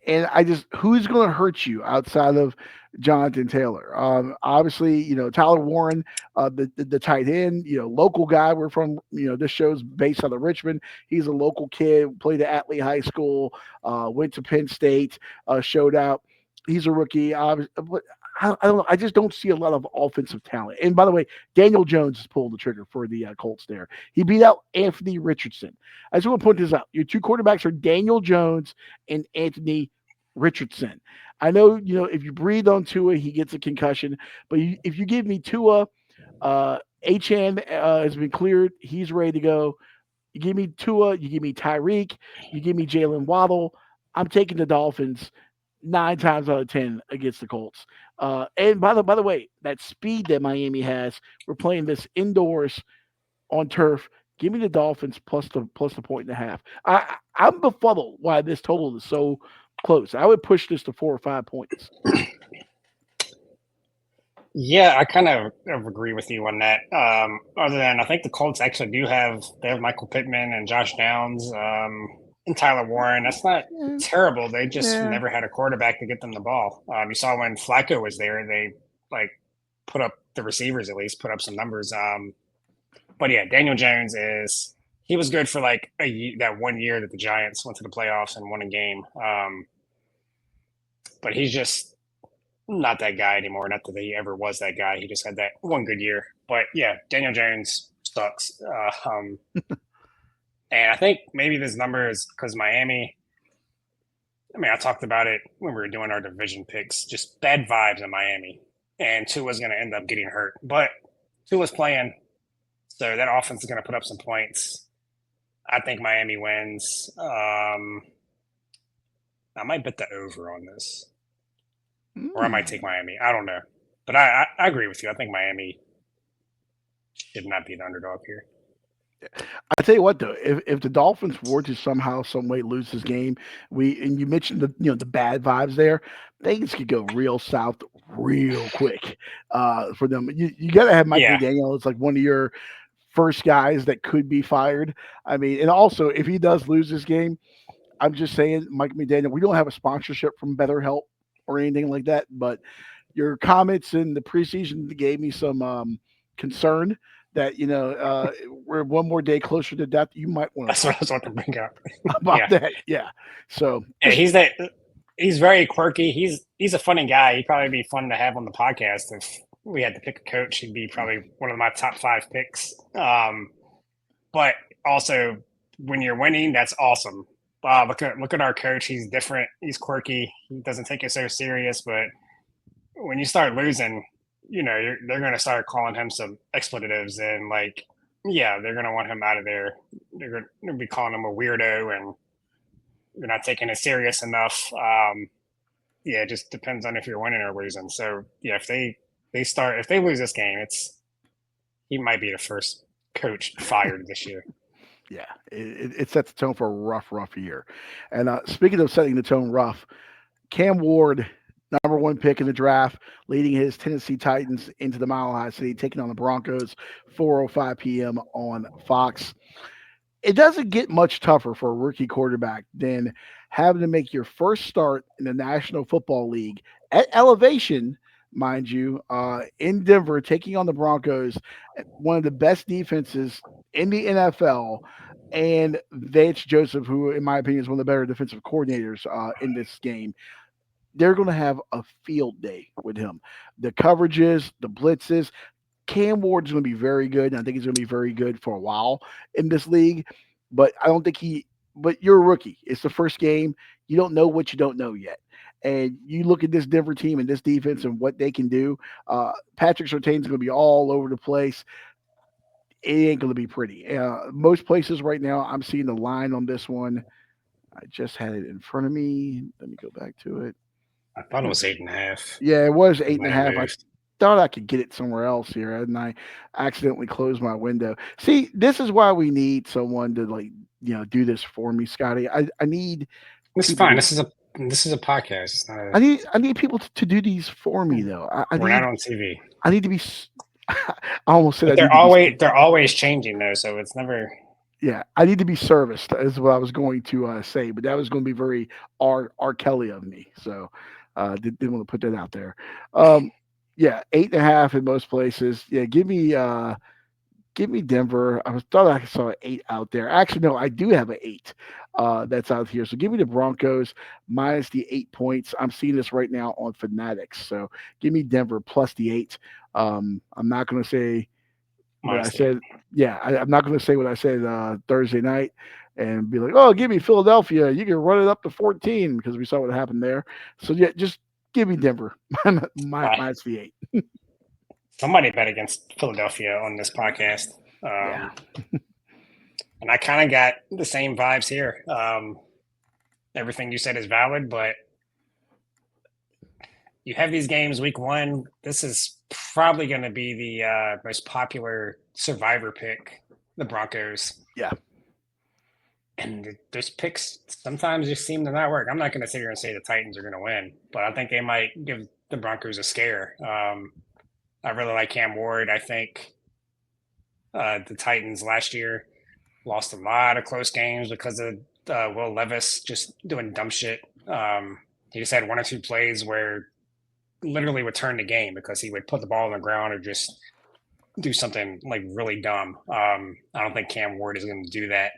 and who's going to hurt you outside of Jonathan Taylor? Obviously, Tyler Warren, the tight end, local guy. We're from, this show's based out of Richmond. He's a local kid, played at Atlee High School, went to Penn State, showed out. He's a rookie. But I don't know. I just don't see a lot of offensive talent. And by the way, Daniel Jones has pulled the trigger for the Colts there. He beat out Anthony Richardson. I just want to point this out. Your two quarterbacks are Daniel Jones and Anthony Richardson. I know, if you breathe on Tua, he gets a concussion. But if you give me Tua, Achane has been cleared. He's ready to go. You give me Tua, you give me Tyreek, you give me Jalen Waddle. I'm taking the Dolphins 9 times out of 10 against the Colts. And by the way, that speed that Miami has, we're playing this indoors on turf. Give me the Dolphins plus the 1.5. I'm befuddled why this total is so close. I would push this to 4 or 5 points. Yeah, I kind of agree with you on that. Other than I think the Colts actually they have Michael Pittman and Josh Downs and Tyler Warren. That's not terrible. They just never had a quarterback to get them the ball. You saw when Flacco was there, they put up the receivers at least put up some numbers. But yeah, Daniel Jones he was good for that 1 year that the Giants went to the playoffs and won a game. But he's just not that guy anymore. Not that he ever was that guy. He just had that one good year. But yeah, Daniel Jones sucks. And I think maybe this number is because Miami. I mean, I talked about it when we were doing our division picks. Just bad vibes in Miami, and Tua's going to end up getting hurt. But Tua's playing, so that offense is going to put up some points. I think Miami wins. I might bet the over on this. Or I might take Miami. I don't know. But I agree with you. I think Miami should not be the underdog here. I tell you what, though, if the Dolphins were to somehow, some way lose this game, and you mentioned the bad vibes there, things could go real south real quick for them. You got to have Mike McDaniel. It's like one of your first guys that could be fired. I mean, and also if he does lose this game, I'm just saying, Mike McDaniel, we don't have a sponsorship from BetterHelp or anything like that, but your comments in the preseason gave me some concern that we're one more day closer to death. You might want to. That's what I was about to bring up about that. Yeah. So he's very quirky. He's a funny guy. He'd probably be fun to have on the podcast if we had to pick a coach, he'd be probably one of my top 5 picks. But also, when you're winning, that's awesome. Wow, look at our coach. He's different. He's quirky. He doesn't take it so serious. But when you start losing, they're going to start calling him some expletives and they're going to want him out of there. They're going to be calling him a weirdo and you're not taking it serious enough. It just depends on if you're winning or losing. So if they lose this game, he might be the first coach fired this year. Yeah, it sets the tone for a rough year. And speaking of setting the tone rough, Cam Ward, number 1 pick in the draft, leading his Tennessee Titans into the Mile High City, taking on the Broncos, 4:05 p.m. on Fox. It doesn't get much tougher for a rookie quarterback than having to make your first start in the National Football League at elevation, mind you, in Denver, taking on the Broncos, one of the best defenses in the NFL, and Vance Joseph, who, in my opinion, is one of the better defensive coordinators in this game. They're going to have a field day with him. The coverages, the blitzes. Cam Ward's going to be very good, and I think he's going to be very good for a while in this league. But I don't think but you're a rookie. It's the first game. You don't know what you don't know yet. And you look at this Denver team and this defense and what they can do. Patrick Surtain's going to be all over the place. It ain't going to be pretty. Most places right now, I'm seeing the line on this one. I just had it in front of me. Let me go back to it. I thought it was 8.5. Yeah, it was 8.5. I thought I could get it somewhere else here, and I accidentally closed my window. See, this is why we need someone to do this for me, Scotty. I need. This is fine. This is a podcast. It's not I need people to do these for me though. We're not on TV. I need to be. I almost said they're always changing though, so it's never. Yeah, I need to be serviced, is what I was going to say, but that was going to be very R. Kelly of me. So didn't want to put that out there. 8.5 in most places. Yeah, give me Denver. Thought I saw an 8 out there. Actually, no, I do have an 8 that's out here. So give me the Broncos minus the 8 points. I'm seeing this right now on Fanatics. So give me Denver plus the 8. I'm not going to say what I said. Yeah, I'm not going to say what I said Thursday night and be like, oh, give me Philadelphia. You can run it up to 14 because we saw what happened there. So, yeah, just give me Denver minus the 8. Somebody bet against Philadelphia on this podcast. And I kind of got the same vibes here. Everything you said is valid, but you have these games week 1. This is probably going to be the most popular survivor pick, the Broncos. Yeah. And those picks sometimes just seem to not work. I'm not going to sit here and say the Titans are going to win, but I think they might give the Broncos a scare. I really like Cam Ward. I think the Titans last year lost a lot of close games because of Will Levis just doing dumb shit. He just had 1 or 2 plays where literally would turn the game because he would put the ball on the ground or just do something really dumb. I don't think Cam Ward is going to do that.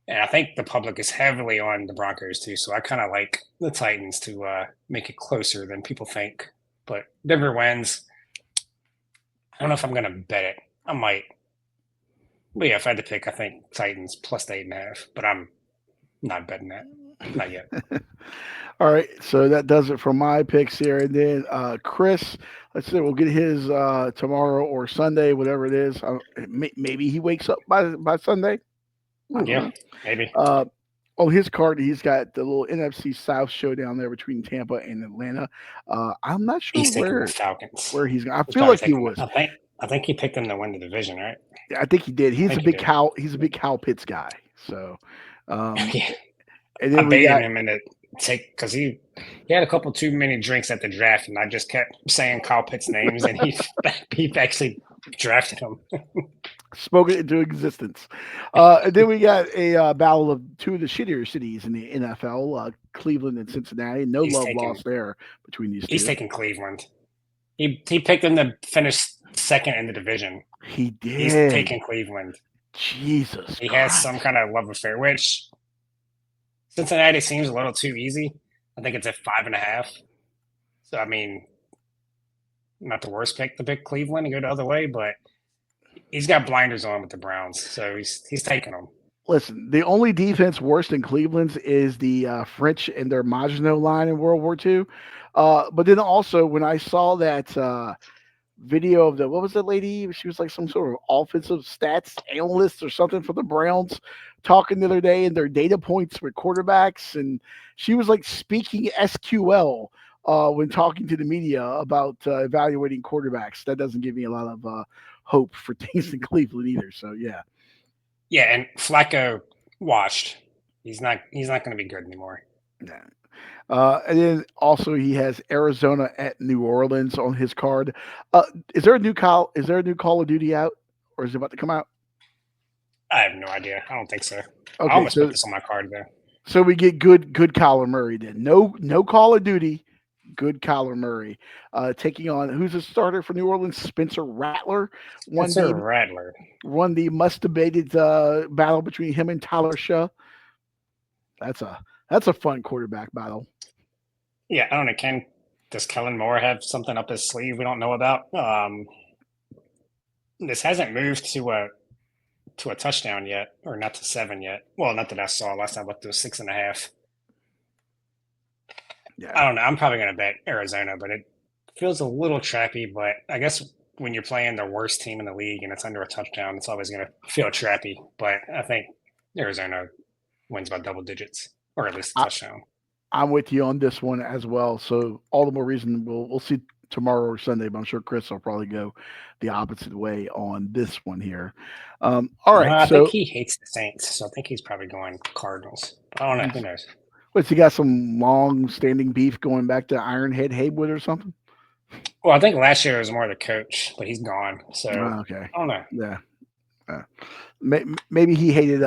I think the public is heavily on the Broncos too, so I kind of like the Titans to make it closer than people think. But Denver wins. I don't know if I'm going to bet it. I might. But yeah, if I had to pick, I think Titans plus the 8.5. But I'm not betting that. Not yet. All right, so that does it for my picks here. And then Chris, let's say we'll get his tomorrow or Sunday, whatever it is. Maybe he wakes up by Sunday. Yeah, maybe. On his card, he's got the little NFC South showdown there between Tampa and Atlanta. I'm not sure he's taking the Falcons. Where he's going. I feel like he was. I think he picked them to win the division, right? Yeah, I think he did. He's a big Kyle Pitts guy. So, yeah. And then I baited him in the take because he had a couple too many drinks at the draft, and I just kept saying Kyle Pitts names, and he actually drafted him. Spoken into existence. And then we got a battle of 2 of the shittier cities in the NFL, Cleveland and Cincinnati. He's love lost there between these 2. He's taking Cleveland. He picked them to finish second in the division. He did. He's taking Cleveland. Jesus. He has some kind of love affair, which Cincinnati seems a little too easy. I think it's at 5.5. So I mean, not the worst pick to pick Cleveland and go the other way, but he's got blinders on with the Browns, so he's taking them. Listen, the only defense worse than Cleveland's is the French and their Maginot line in World War II. But then also, when I saw that video of what was that lady? She was like some sort of offensive stats analyst or something for the Browns talking the other day and their data points with quarterbacks. And she was like speaking SQL when talking to the media about evaluating quarterbacks. That doesn't give me a lot of hope for things in Cleveland either. So, yeah. Yeah, and Flacco washed. He's not going to be good anymore. Yeah. And then also he has Arizona at New Orleans on his card. Is there a new Call of Duty out, or is it about to come out? I have no idea. I don't think so. Okay, I almost put this on my card though. So we get good Kyler Murray then. No Call of Duty. Good Kyler Murray taking on who's a starter for New Orleans? Spencer Rattler. Won the much debated battle between him and Tyler Shaw. That's a fun quarterback battle. Yeah, I don't know. Does Kellen Moore have something up his sleeve we don't know about? This hasn't moved to a touchdown yet, or not to 7 yet. Well, not that I saw. Last time I looked, it was 6.5. Yeah. I don't know. I'm probably going to bet Arizona, but it feels a little trappy. But I guess when you're playing the worst team in the league and it's under a touchdown, it's always going to feel trappy. But I think Arizona wins by double digits, or at least a touchdown. I'm with you on this one as well. So all the more reason we'll see tomorrow or Sunday, but I'm sure Chris will probably go the opposite way on this one here. All right. I think he hates the Saints, so I think he's probably going Cardinals. I don't know. Who knows? What's he got? Some long-standing beef going back to Ironhead Haywood or something? Well, I think last year it was more the coach, but he's gone. So okay. I don't know. Yeah. Maybe he hated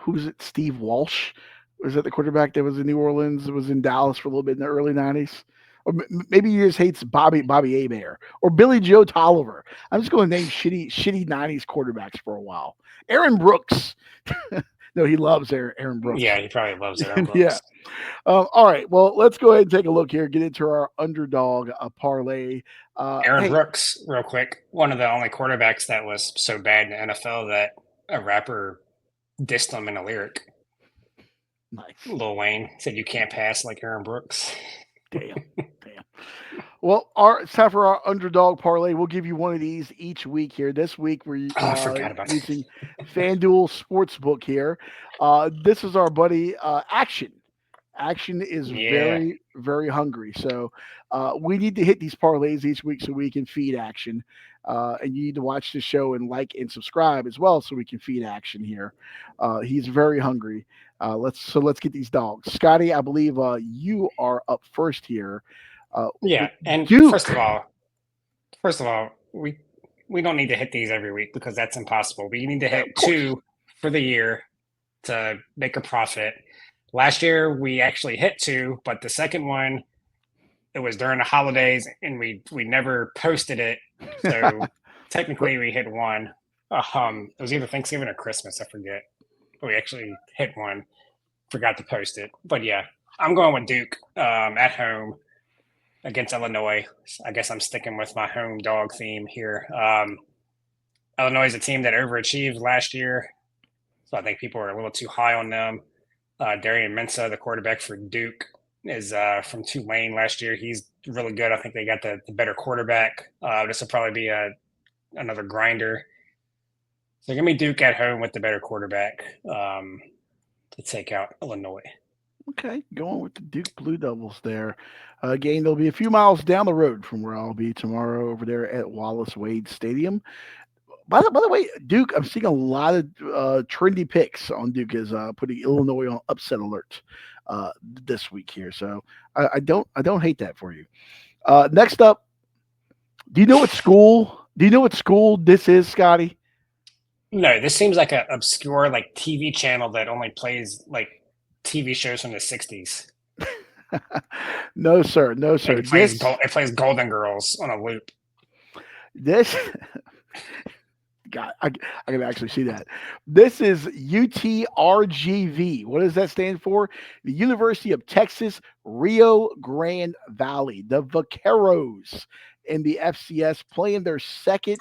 who was it? Steve Walsh. Was that the quarterback that was in New Orleans? It was in Dallas for a little bit in the early 90s. Or maybe he just hates Bobby Hebert or Billy Joe Tolliver. I'm just going to name shitty 90s quarterbacks for a while. Aaron Brooks. No, he loves Aaron Brooks. Yeah, he probably loves Aaron Brooks. Yeah. All right. Well, let's go ahead and take a look here. Get into our underdog parlay. Aaron Brooks, real quick. One of the only quarterbacks that was so bad in the NFL that a rapper dissed him in a lyric. Nice. Lil Wayne said you can't pass like Aaron Brooks. Damn. Well, it's time for our underdog parlay. We'll give you one of these each week here. This week we're using FanDuel Sportsbook here. This is our buddy Action. Action is very, very hungry. So we need to hit these parlays each week so we can feed Action. And you need to watch the show and like and subscribe as well so we can feed Action here. He's very hungry. Let's get these dogs. Scotty, I believe you are up first here. And Duke. First of all, we don't need to hit these every week because that's impossible. We need to hit 2 for the year to make a profit. Last year we actually hit 2, but the second one, it was during the holidays and we never posted it. So technically we hit 1. It was either Thanksgiving or Christmas, I forget. But we actually hit 1. Forgot to post it. But yeah, I'm going with Duke at home against Illinois. I guess I'm sticking with my home dog theme here. Illinois is a team that overachieved last year, so I think people are a little too high on them. Darian Mensah, the quarterback for Duke, is from Tulane last year. He's really good. I think they got the better quarterback. This will probably be another grinder. So give me Duke at home with the better quarterback to take out Illinois. Okay, going with the Duke Blue Devils there. Again, they'll be a few miles down the road from where I'll be tomorrow over there at Wallace Wade Stadium. By the way, Duke, I'm seeing a lot of trendy picks on Duke is putting Illinois on upset alert this week here. So I don't hate that for you. Next up, do you know what school this is, Scotty? No, this seems like an obscure TV channel that only plays TV shows from the 60s. No, sir. It plays Golden Girls on a loop. This, God, I can actually see that. This is UTRGV. What does that stand for? The University of Texas, Rio Grande Valley. The Vaqueros in the FCS, playing their second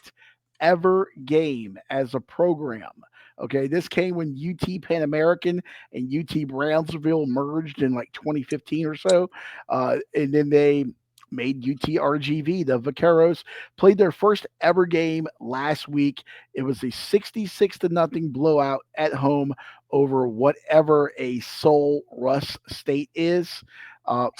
ever game as a program. Okay, this came when UT Pan American and UT Brownsville merged in like 2015 or so, and then they made UTRGV. The Vaqueros played their first ever game last week. It was a 66 to nothing blowout at home over whatever a Soul Russ State is.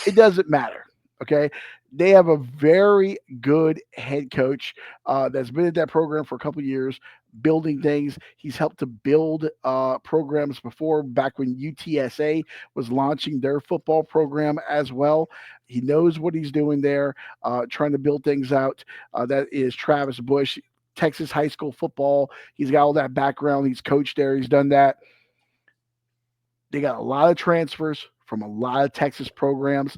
It doesn't matter. Okay, they have a very good head coach that's been at that program for a couple of years, building things. He's helped to build programs before, back when UTSA was launching their football program as well. He knows what he's doing there, trying to build things out. That is Travis Bush, Texas high school football. He's got all that background. He's coached there. He's done that. They got a lot of transfers from a lot of Texas programs.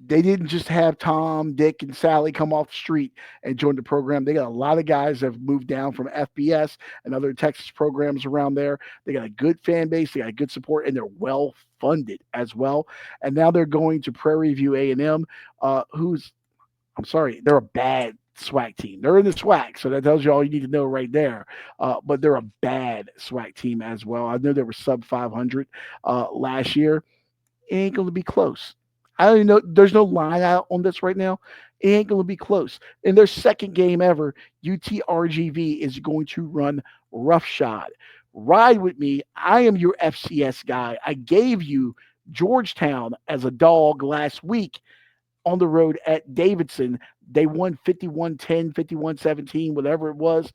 They didn't just have Tom, Dick, and Sally come off the street and join the program. They got a lot of guys that have moved down from FBS and other Texas programs around there. They got a good fan base. They got a good support, and they're well funded as well. And now they're going to Prairie View A&M, who's, I'm sorry, they're a bad SWAC team. They're in the SWAC, so that tells you all you need to know right there. But they're a bad SWAC team as well. I know they were sub 500 last year. It ain't going to be close. I don't even know. There's no line out on this right now. It ain't going to be close. In their second game ever, UTRGV is going to run roughshod. Ride with me. I am your FCS guy. I gave you Georgetown as a dog last week on the road at Davidson. They won 51-10, 51-17, whatever it was.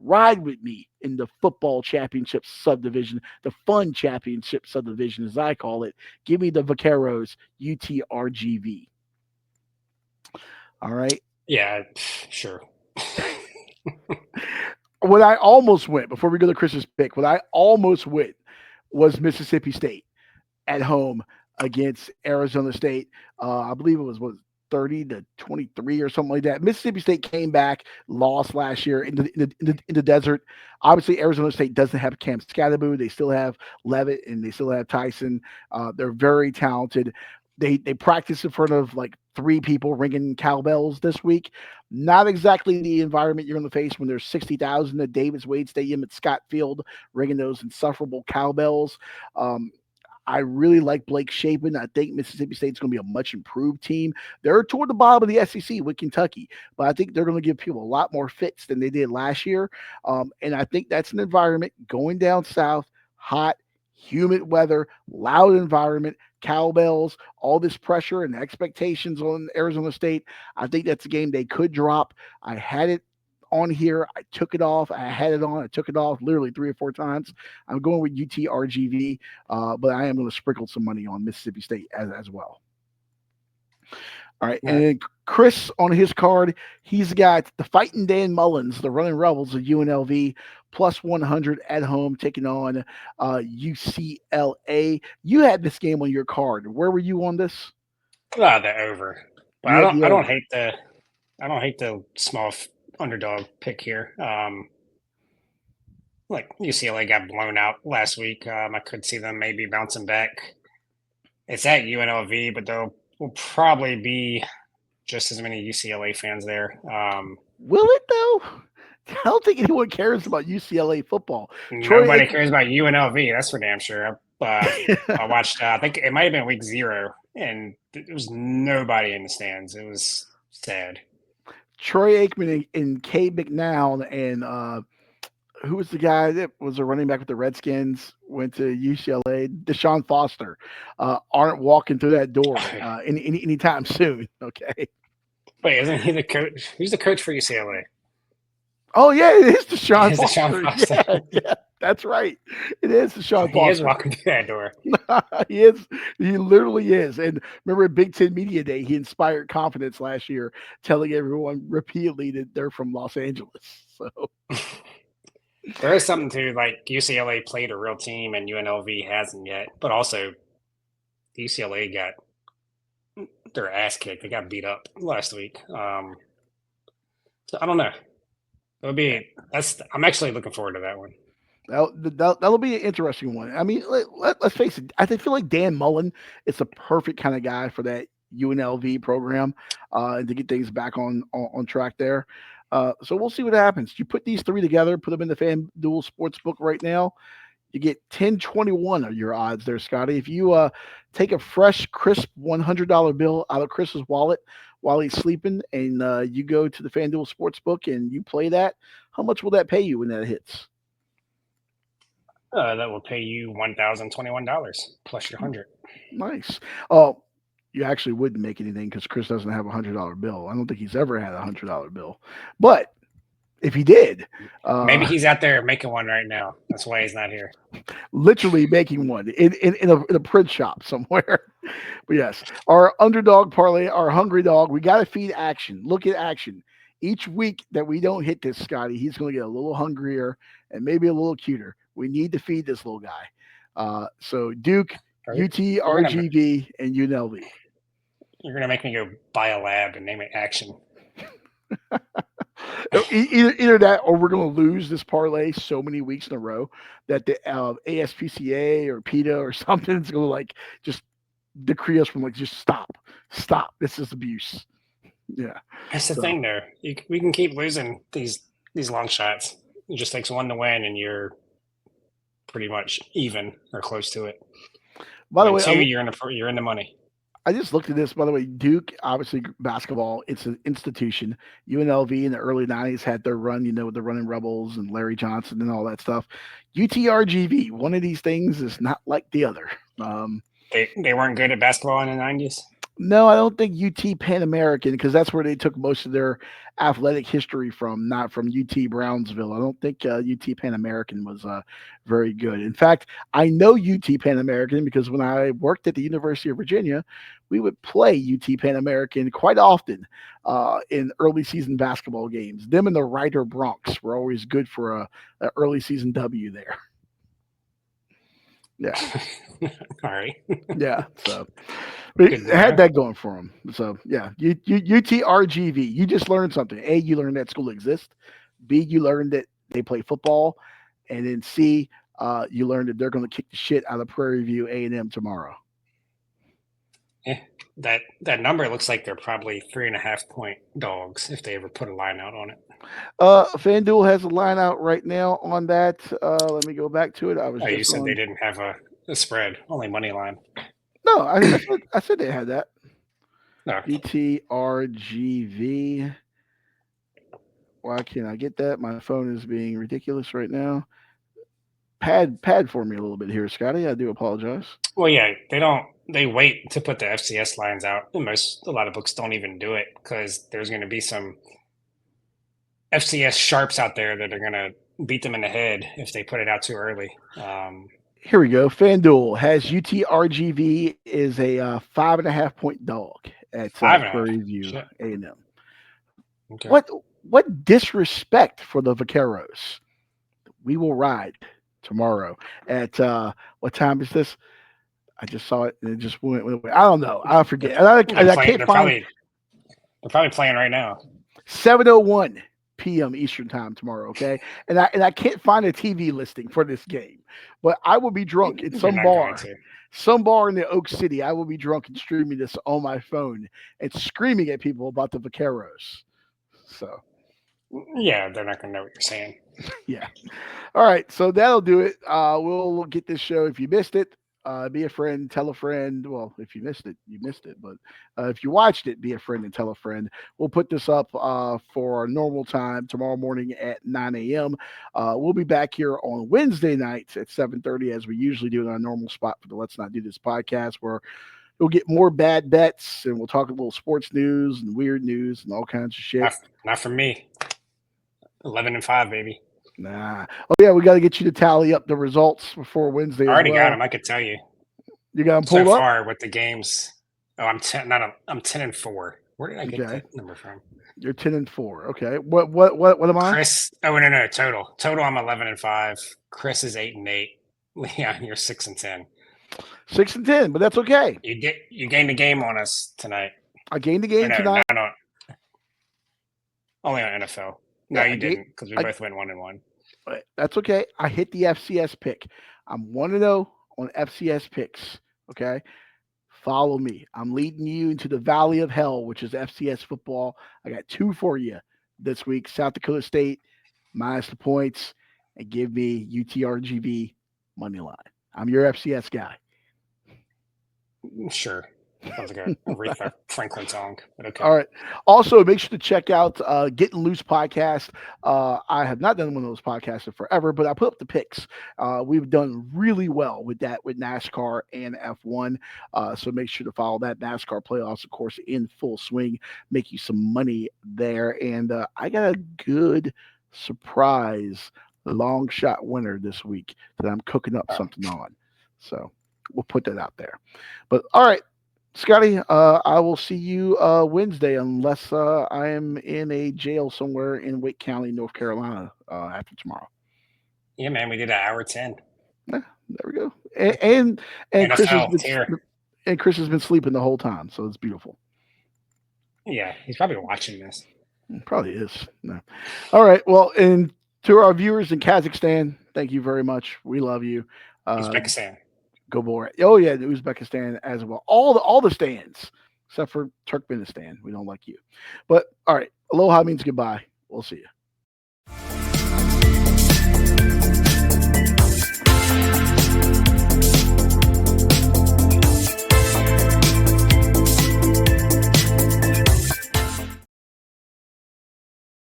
Ride with me in the football championship subdivision, the fun championship subdivision, as I call it. Give me the Vaqueros, UTRGV. All right. Yeah, sure. What I almost went, before we go to Chris's pick, what I almost went was Mississippi State at home against Arizona State. I believe it was 30-23 or something like that. Mississippi State came back, lost last year in the desert. Obviously, Arizona State doesn't have Cam Scatterbo. They still have Levitt and they still have Tyson. They're very talented. They practice in front of like 3 people ringing cowbells this week. Not exactly the environment you're going to face when there's 60,000 at Davis Wade Stadium at Scott Field ringing those insufferable cowbells. I really like Blake Shapen. I think Mississippi State's going to be a much improved team. They're toward the bottom of the SEC with Kentucky, but I think they're going to give people a lot more fits than they did last year. And I think that's an environment going down south, hot, humid weather, loud environment, cowbells, all this pressure and expectations on Arizona State. I think that's a game they could drop. I had it on here. I took it off. I had it on. I took it off literally 3 or 4 times. I'm going with UTRGV, but I am going to sprinkle some money on Mississippi State as well. All right. And then Chris on his card, he's got the Fighting Dan Mullins, the Running Rebels of UNLV, plus 100 at home, taking on UCLA. You had this game on your card. Where were you on this? The over. But I don't hate the small underdog pick here. Like UCLA got blown out last week. I could see them maybe bouncing back. It's at UNLV, but there will probably be just as many UCLA fans there. Will it though? I don't think anyone cares about UCLA football. Nobody cares about UNLV. That's for damn sure. I watched. I think it might have been week 0, and there was nobody in the stands. It was sad. Troy Aikman and Cade McNown and who was the guy that was a running back with the Redskins, went to UCLA, Deshaun Foster, aren't walking through that door anytime soon. Okay. Wait, isn't he the coach? Who's the coach for UCLA? Oh, yeah, it is Deshaun Foster. Deshaun Foster. Yeah, that's right. It is Deshaun Foster. He is walking through that door. He is. He literally is. And remember at Big Ten Media Day, he inspired confidence last year, telling everyone repeatedly that they're from Los Angeles. So there is something to, like, UCLA played a real team and UNLV hasn't yet. But also, UCLA got their ass kicked. They got beat up last week. So I don't know. I'm actually looking forward to that one. That'll be an interesting one. I mean, let's face it. I feel like Dan Mullen is the perfect kind of guy for that UNLV program, and to get things back on track there. So we'll see what happens. You put these three together, put them in the FanDuel Sportsbook right now. You get 1021 of your odds there, Scotty. If you take a fresh, crisp $100 bill out of Chris's wallet while he's sleeping, and you go to the FanDuel Sportsbook and you play that, how much will that pay you when that hits? That will pay you $1,021 plus your 100. Nice. Oh, you actually wouldn't make anything because Chris doesn't have $100 bill. I don't think he's ever had $100 bill. But if he did, maybe he's out there making one right now. That's why he's not here. Literally making one in a print shop somewhere. But yes, our underdog parlay, our hungry dog, we got to feed action. Look at action. Each week that we don't hit this, Scotty, he's going to get a little hungrier and maybe a little cuter. We need to feed this little guy. So Duke, UT, RGV, and UNLV. You're going to make me go buy a lab and name it Action. Either that or we're going to lose this parlay so many weeks in a row that the ASPCA or PETA or something is going to like just decree us from like, just stop. This is abuse. Yeah. That's the thing there. We can keep losing these long shots. It just takes one to win and you're pretty much even or close to it. By the way, you're in the money. I just looked at this. By the way, Duke, obviously basketball, it's an institution. UNLV in the early 90s had their run, with the Running Rebels and Larry Johnson and all that stuff. UTRGV, one of these things is not like the other. They weren't good at basketball in the 90s? No, I don't think UT Pan American, because that's where they took most of their athletic history from, not from UT Brownsville. I don't think UT Pan American was very good. In fact, I know UT Pan American because when I worked at the University of Virginia, we would play UT Pan American quite often in early season basketball games. Them and the Ryder Bronx were always good for an early season W there. Yeah. All right. Yeah. So but it had that going for them. So yeah, UTRGV. You just learned something. A, you learned that school exists. B, you learned that they play football, and then C, you learned that they're going to kick the shit out of Prairie View A&M tomorrow. Yeah, that number looks like they're probably 3.5 point dogs if they ever put a line out on it. FanDuel has a line out right now on that. Let me go back to it. You said they didn't have a spread, only money line. No, I said they had that. No. UTRGV. Why can't I get that? My phone is being ridiculous right now. Pad for me a little bit here, Scotty. I do apologize. Well, yeah, they wait to put the FCS lines out. A lot of books don't even do it because there's going to be some FCS sharps out there that are going to beat them in the head if they put it out too early. Here we go. FanDuel has UTRGV is a 5.5 point dog at Prairie View A&M. Okay. What disrespect for the Vaqueros? We will ride tomorrow at what time is this? I just saw it and it just went away. I don't know. I forget. I can't find. They're probably playing right now. 7:01 p.m. Eastern time tomorrow. Okay, and I can't find a TV listing for this game, but I will be drunk in some bar in the Oak City. I will be drunk and streaming this on my phone and screaming at people about the Vaqueros. So. Yeah, they're not going to know what you're saying. Yeah. All right. So that'll do it. We'll get this show. If you missed it, be a friend, tell a friend. Well, if you missed it, you missed it. But if you watched it, be a friend and tell a friend. We'll put this up for our normal time tomorrow morning at 9 a.m. We'll be back here on Wednesday nights at 7:30 as we usually do in our normal spot for the Let's Not Do This podcast, where we'll get more bad bets and we'll talk a little sports news and weird news and all kinds of shit. Not for me. 11-5, baby. Nah. Oh yeah, we got to get you to tally up the results before Wednesday. I already got them. I could tell you. You got them pulled so up? far with the games. Oh, I'm 10-4. Where did I get that number from? You're 10-4. Okay. What am I? Chris. Oh no. Total. I'm 11-5. Chris is 8-8. Leon, you're 6-10. 6-10, but that's okay. You gained a game on us tonight. I gained a game tonight. No. Only on NFL. No, you didn't, because we both went 1-1. That's okay. I hit the FCS pick. I'm 1-0 on FCS picks. Okay. follow me. I'm leading you into the valley of hell, which is FCS football. I got 2 for you this week. South Dakota State minus the points, and give me UTRGV money line. I'm your FCS guy. Sure. Sounds like a Aretha Franklin song, but okay. All right. Also, make sure to check out Getting Loose podcast. I have not done one of those podcasts in forever, but I put up the picks. We've done really well with that with NASCAR and F1. So make sure to follow that. NASCAR playoffs, of course, in full swing. Make you some money there. And I got a good surprise long shot winner this week that I'm cooking up something on. So we'll put that out there. But all right. Scotty, I will see you Wednesday unless I am in a jail somewhere in Wake County, North Carolina after tomorrow. Yeah, man, we did an hour 10. Yeah, there we go. And NFL Chris has been sleeping the whole time, so it's beautiful. Yeah, he's probably watching this. Probably is. No. All right. Well, and to our viewers in Kazakhstan, thank you very much. We love you. Uzbekistan. Go Borat. Oh yeah, the Uzbekistan as well. All the stands except for Turkmenistan. We don't like you. But all right, aloha means goodbye. We'll see you.